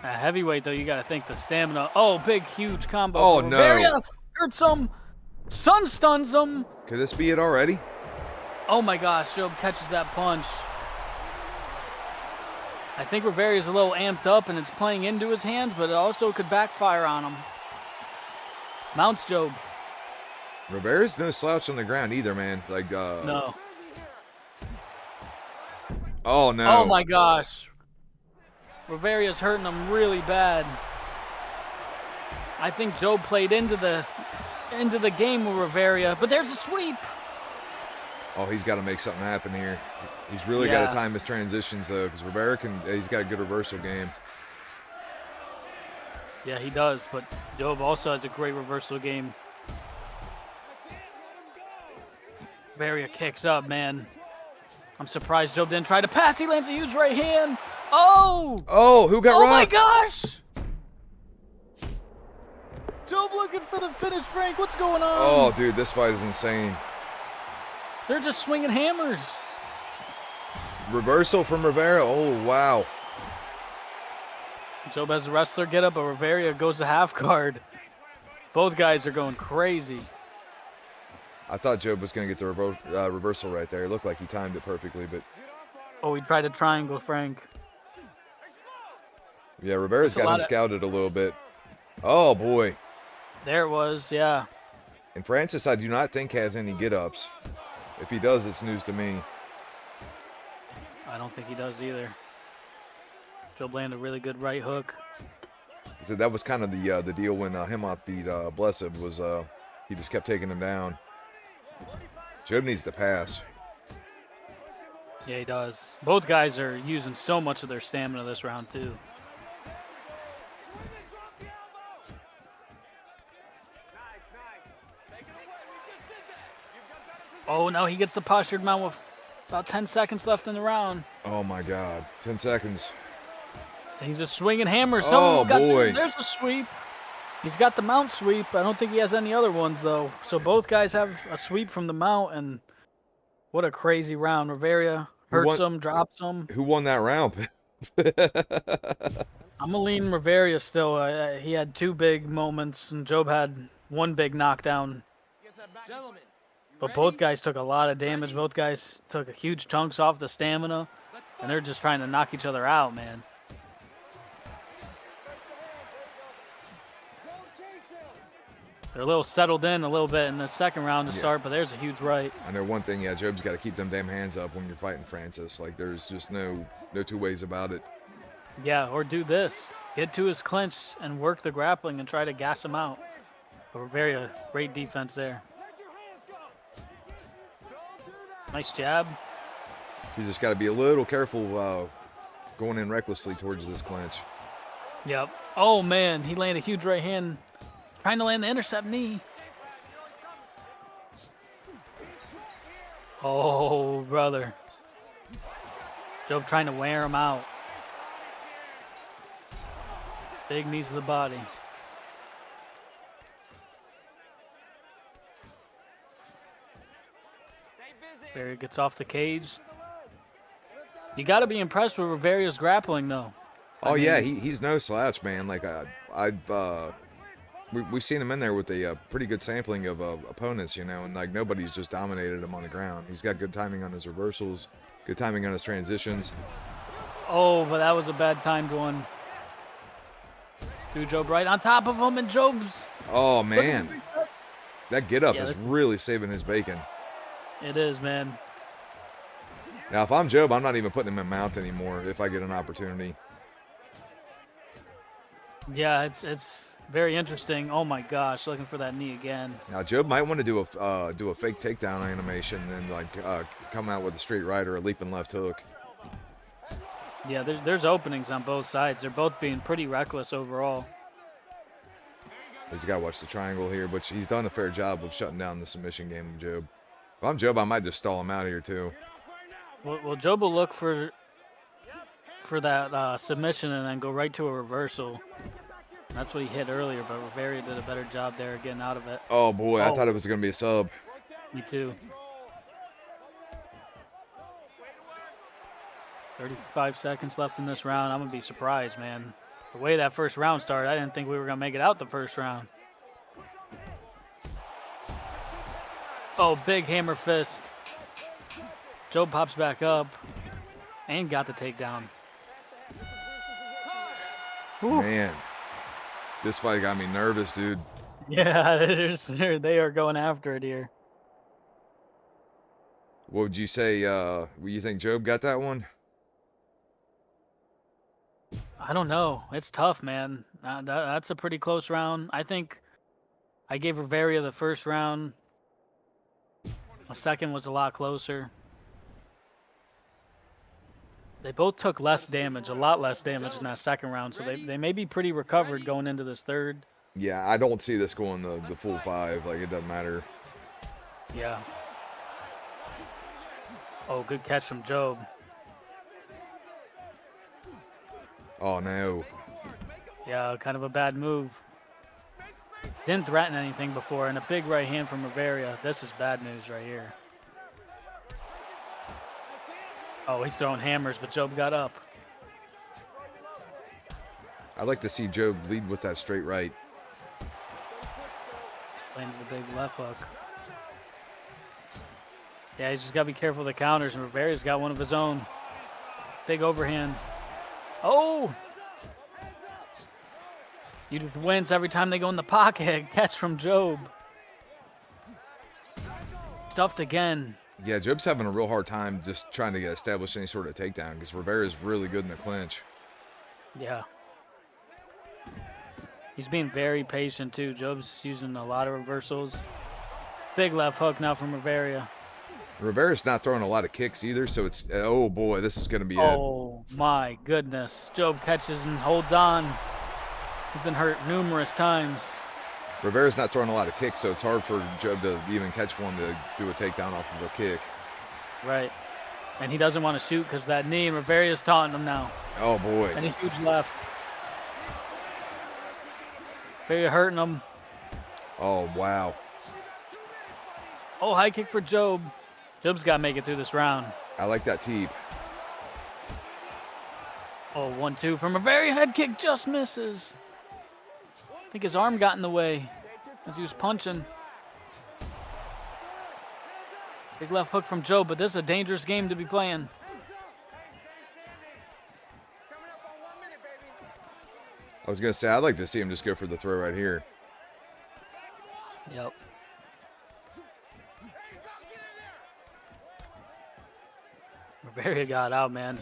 A heavyweight, though, you got to think the stamina. Oh, big, huge combo. Oh, from no. Riveria hurts him. Sun stuns him. Could this be it already? Oh, my gosh. Job catches that punch. I think Riveria's a little amped up, and it's playing into his hands, but it also could backfire on him. Mounts Job. Rivera's no slouch on the ground either, man. Like, No. Oh, no. Oh, my gosh. Riveria's hurting him really bad. I think Job played into the game with Riveria, but there's a sweep. Oh, he's got to make something happen here. He's really got Yeah. to time his transitions, though, because Rivera he's got a good reversal game. Yeah, he does, but Job also has a great reversal game. Riveria kicks up, man. I'm surprised Job didn't try to pass. He lands a huge right hand. Oh! Oh, who got Oh my rocked? gosh! Job looking for the finish, Frank. What's going on? Oh, dude, this fight is insane. They're just swinging hammers. Reversal from Rivera. Oh, wow. Job has a wrestler get up, but Riveria goes to half guard. Both guys are going crazy. I thought Job was going to get the reversal right there. It looked like he timed it perfectly, but Oh, he tried a triangle, Frank. yeah, Rivera's That's a got lot him of- scouted a little bit. Oh, boy. There it was, yeah. And Francis, I do not think has any get-ups. If he does, it's news to me. I don't think he does either. Job landed a really good right hook. So that was kind of the deal when Hemot beat Blessed was He just kept taking him down. Job needs to pass. Yeah, he does. Both guys are using so much of their stamina this round, too. Oh, now he gets the postured mount with about 10 seconds left in the round. Oh my God, 10 seconds. And he's just swinging hammers. Oh, boy. There's a sweep. He's got the mount sweep. I don't think he has any other ones, though. So both guys have a sweep from the mount, and what a crazy round. Riveria hurts him, drops him. Who won that round? I'm going to lean Riveria still. He had 2 big moments, and Job had 1 big knockdown. Gentlemen, But both guys took a lot of damage. Both guys took huge chunks off the stamina, and they're just trying to knock each other out, man. They're a little settled in a little bit in the second round to start, but there's a huge right. I know one thing, yeah, Job's got to keep them damn hands up when you're fighting Francis. Like, there's just no 2 ways about it. Yeah, or do this. Get to his clinch and work the grappling and try to gas him out. But very great defense there. Nice jab. You just got to be a little careful going in recklessly towards this clinch. Yep. Oh, man, he landed a huge right hand. Trying to land the intercept knee. Oh, brother. Job trying to wear him out. Big knees to the body. Barry gets off the cage. You got to be impressed with Riveria's grappling, though. Oh, yeah, he's no slouch, man. Like, we've seen him in there with a pretty good sampling of opponents, you know, and like nobody's just dominated him on the ground. He's got good timing on his reversals, good timing on his transitions. Oh, but that was a bad time going through Job right on top of him, and Job's. Oh man, that get up is really saving his bacon. It is, man. Now, if I'm Job, I'm not even putting him in mount anymore if I get an opportunity. Yeah, it's very interesting. Oh my gosh, looking for that knee again. Now, Job might want to do a fake takedown animation and like come out with a straight right or a leaping left hook. Yeah, there's openings on both sides. They're both being pretty reckless overall. He's got to watch the triangle here, but he's done a fair job of shutting down the submission game of Job. If I'm Job, I might just stall him out here too. Well, Job will look for that submission and then go right to a reversal. That's what he hit earlier, but Riveria did a better job there getting out of it. Oh boy, I thought it was going to be a sub. Me too. 35 seconds left in this round. I'm going to be surprised, man. The way that first round started, I didn't think we were going to make it out the first round. Oh, big hammer fist. Job pops back up and got the takedown. Man, this fight got me nervous, dude. Yeah, they are going after it here. What would you say? You think Job got that one? I don't know. It's tough, man. That's a pretty close round. I think I gave Riveria the first round. The second was a lot closer. They both took less damage, a lot less damage in that second round, so they may be pretty recovered going into this third. Yeah, I don't see this going the full 5. Like, it doesn't matter. Yeah. Oh, good catch from Job. Oh, no. Yeah, kind of a bad move. Didn't threaten anything before, and a big right hand from Riveria. This is bad news right here. Oh, he's throwing hammers, but Job got up. I'd like to see Job lead with that straight right. Lands the big left hook. Yeah, he's just got to be careful of the counters, and Riveria's got one of his own. Big overhand. Oh! You just wince every time they go in the pocket. Catch from Job. Stuffed again. Yeah, Job's having a real hard time just trying to establish any sort of takedown because Rivera's really good in the clinch. Yeah. He's being very patient, too. Job's using a lot of reversals. Big left hook now from Rivera. Rivera's not throwing a lot of kicks either, so it's, oh boy, this is going to be it. Oh my goodness. Job catches and holds on. He's been hurt numerous times. Rivera's not throwing a lot of kicks, so it's hard for Job to even catch one to do a takedown off of a kick. Right. And he doesn't want to shoot because that knee, and Rivera's taunting him now. Oh boy. And a huge left. Very hurting him. Oh wow. Oh, high kick for Job. Job's got to make it through this round. I like that teep. Oh, 1-2 from Rivera. Head kick just misses. I think his arm got in the way as he was punching. Big left hook from Job, but this is a dangerous game to be playing. I was going to say, I'd like to see him just go for the throw right here. Yep. Rivera got out, man.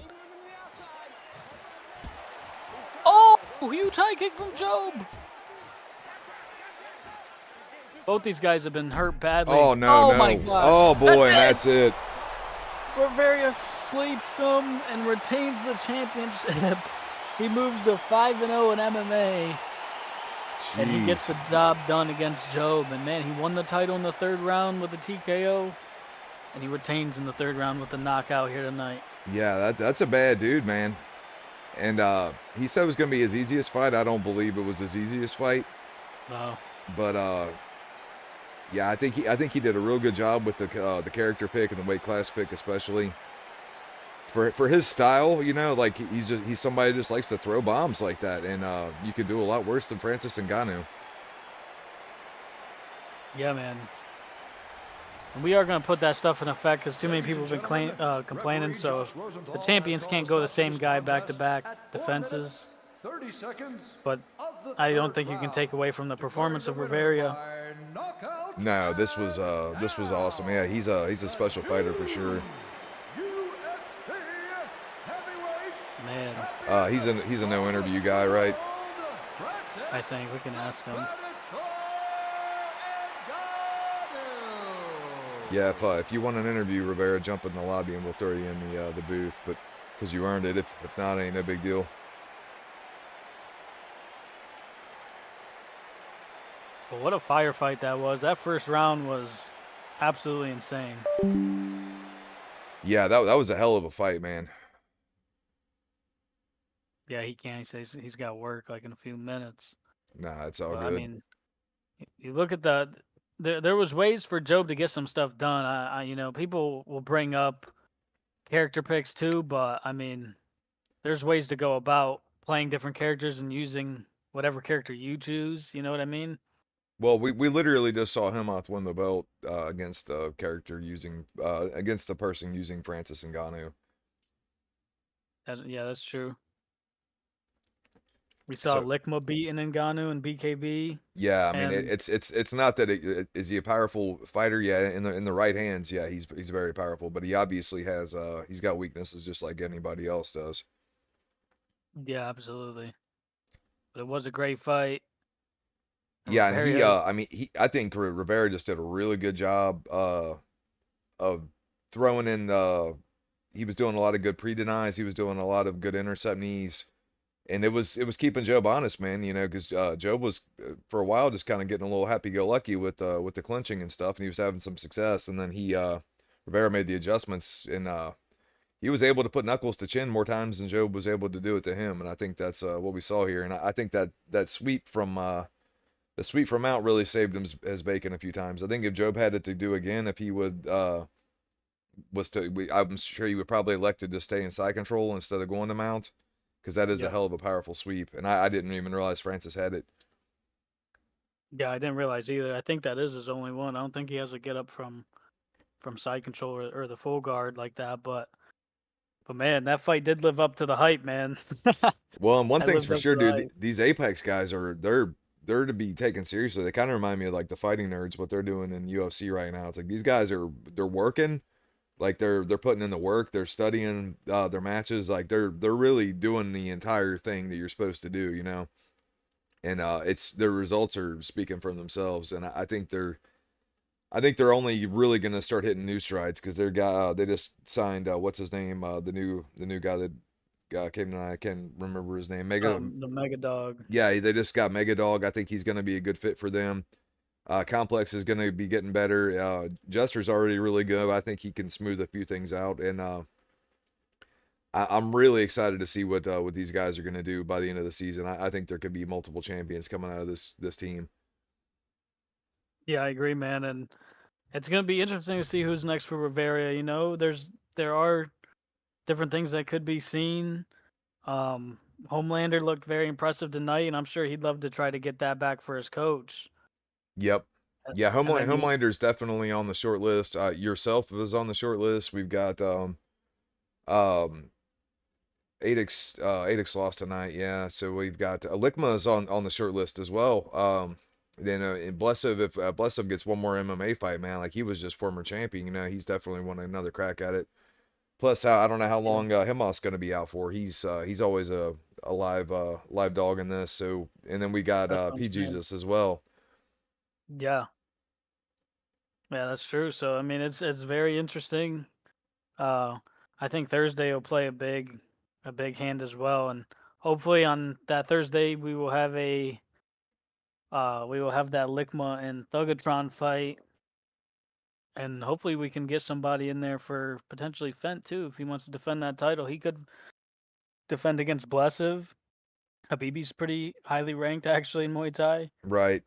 Oh, huge high kick from Job. Both these guys have been hurt badly. Oh, no, no. My gosh. Oh, boy, and that's it. Rivera sleeps him and retains the championship. He moves to 5-0 in MMA. Jeez. And he gets the job done against Job. And, man, he won the title in the third round with a TKO. And he retains in the third round with the knockout here tonight. Yeah, that's a bad dude, man. And he said it was going to be his easiest fight. I don't believe it was his easiest fight. No. But yeah, I think he did a real good job with the character pick and the weight class pick, especially for his style. You know, like he's somebody who just likes to throw bombs like that, and you could do a lot worse than Francis Ngannou. Yeah, man. And we are going to put that stuff in effect because too many people have been complaining. So the champions can't go the same guy back-to-back defenses. 30 seconds. But I don't think you can take away from the performance of Rivera. No, this was awesome. Yeah, he's a special fighter for sure. Man. He's a no interview guy, right? I think we can ask him. Yeah, if you want an interview, Rivera, jump in the lobby and we'll throw you in the booth. But because you earned it, if not, ain't no big deal. But what a firefight that was. That first round was absolutely insane. Yeah, that was a hell of a fight, man. Yeah, he can't. He says he's got work like in a few minutes. Nah, it's all But, good. I mean, you look at there was ways for Job to get some stuff done. You know, people will bring up character picks too, but I mean, there's ways to go about playing different characters and using whatever character you choose. You know what I mean? Well, we literally just saw Himoth win the belt against the character using against the person using Francis Ngannou. Yeah, that's true. We saw Lickma beating Ngannou and BKB. Yeah, I mean and it's not that is he a powerful fighter? Yeah, in the right hands, yeah, he's very powerful, but he obviously has he's got weaknesses just like anybody else does. yeah, absolutely. But it was a great fight. Yeah, and Rivera I mean I think Rivera just did a really good job of throwing in he was doing a lot of good pre-denies, he was doing a lot of good intercept knees. And it was keeping Job honest, man, you know, because Job was for a while just kind of getting a little happy-go-lucky with the clinching and stuff, and he was having some success. And then Rivera made the adjustments, and he was able to put knuckles to chin more times than Job was able to do it to him. And I think that's what we saw here. And I think that sweep from Mount really saved him as bacon a few times. I think if Job had it to do again, if he would I'm sure he would probably elected to stay in side control instead of going to Mount. Because that is a hell of a powerful sweep. And I didn't even realize Francis had it. Yeah, I didn't realize either. I think that is his only one. I don't think he has a get up from side control or the full guard like that. But man, that fight did live up to the hype, man. Well, and one That thing's lived for up sure, to the dude. hype. These Apex guys they're to be taken seriously. They kind of remind me of like the Fighting Nerds, what they're doing in UFC right now. It's like these guys they're working. Like they're putting in the work, they're studying their matches, like they're really doing the entire thing that you're supposed to do, you know. And it's their results are speaking for themselves, and I think I think they're only really gonna start hitting new strides because they just signed what's his name the new guy that came tonight. I can't remember his name. The Mega Dog. Yeah, they just got Mega Dog. I think he's gonna be a good fit for them. Complex is gonna be getting better. Jester's already really good. I think he can smooth a few things out, and I'm really excited to see what these guys are gonna do by the end of the season. I think there could be multiple champions coming out of this team. Yeah, I agree, man, and it's gonna be interesting to see who's next for Bavaria. You know, there are different things that could be seen. Um, Homelander looked very impressive tonight, and I'm sure he'd love to try to get that back for his coach. Yep. Yeah, And then you, Homelander's definitely on the short list. Yourself was on the short list. We've got um 8x lost tonight. Yeah, so we've got Alikma is on the short list as well. Then and Blessev, if Blessev gets one more MMA fight, man, like he was just former champion, he's definitely wanting another crack at it. Plus, I don't know how yeah, long Himos going to be out for. He's always a live dog in this. So, and then we got that's what I'm P saying. Jesus as well. Yeah, yeah, that's true. So I mean, it's very interesting. Uh, I think Thursday will play a big hand as well, and hopefully on that Thursday we will have that Lickma and Thugatron fight, and hopefully we can get somebody in there for potentially Fent too if he wants to defend that title. He could defend against Blessev. Habibi's pretty highly ranked actually in Muay Thai, Right.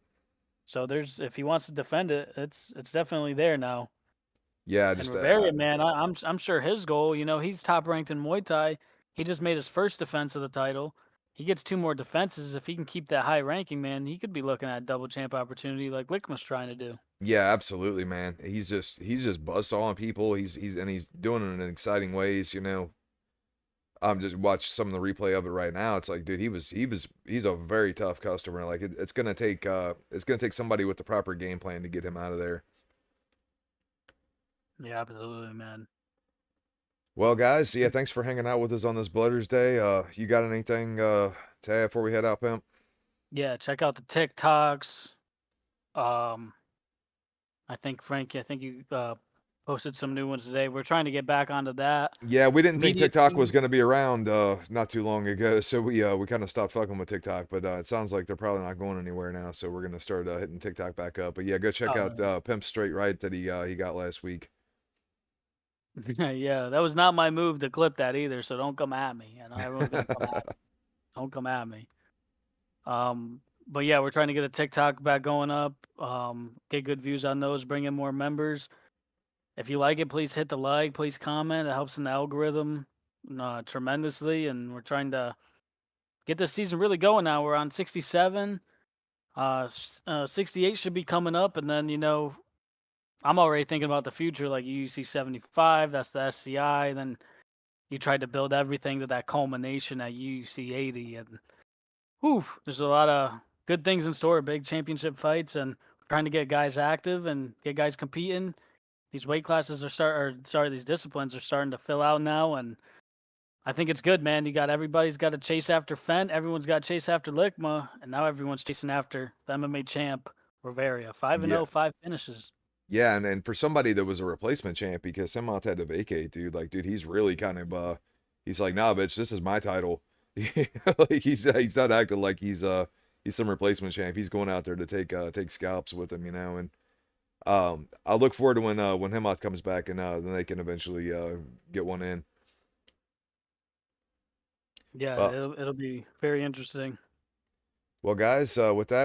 so there's if he wants to defend it, it's definitely there now. Yeah, And just Rivera, man, I'm sure his goal, you know, he's top ranked in Muay Thai. He just made his first defense of the title. He gets two more defenses. If he can keep that high ranking, man, he could be looking at a double champ opportunity like Lickman's trying to do. yeah, absolutely, man. He's just buzzsawing people. He's doing it in exciting ways. I'm just watch some of the replay of it right now. It's like, dude, he's a very tough customer. Like it's gonna take somebody with the proper game plan to get him out of there. Yeah, absolutely, man. Well, guys, yeah, thanks for hanging out with us on this Blooders Day. You got anything to add before we head out, pimp? Yeah, check out the TikToks. Um, I think you posted some new ones today. We're trying to get back onto that. Yeah, we didn't think Media TikTok was team, gonna be around not too long ago, so we kind of stopped fucking with TikTok. But it sounds like they're probably not going anywhere now, so we're gonna start hitting TikTok back up. But yeah, go check out no. Pimp Straight Right that he got last week. Yeah, that was not my move to clip that either. So don't come at me. I know everyone's gonna come at me. Don't come at me. But yeah, we're trying to get a TikTok back going up. Get good views on those, bring in more members. If you like it, please hit the like, please comment. It helps in the algorithm tremendously. And we're trying to get this season really going now. We're on 67. 68 should be coming up. And then, you know, I'm already thinking about the future, like UUC 75, that's the SCI. Then you tried to build everything to that culmination at UUC 80. And whew, there's a lot of good things in store, big championship fights, and trying to get guys active and get guys competing. These weight classes these disciplines are starting to fill out now, and I think it's good, man. Everybody's got to chase after Fent, everyone's got to chase after Lickma, and now everyone's chasing after the MMA champ Bavaria. 5-0, Yeah, 5 finishes. yeah, and for somebody that was a replacement champ because Hemont had to vacate, dude. Like, dude, he's really kind of he's like, nah, bitch, this is my title. Like he's not acting like he's some replacement champ. He's going out there to take scalps with him. And I look forward to when Hemont comes back and then they can eventually get one in. Yeah, Well, it'll be very interesting. well, guys, with that.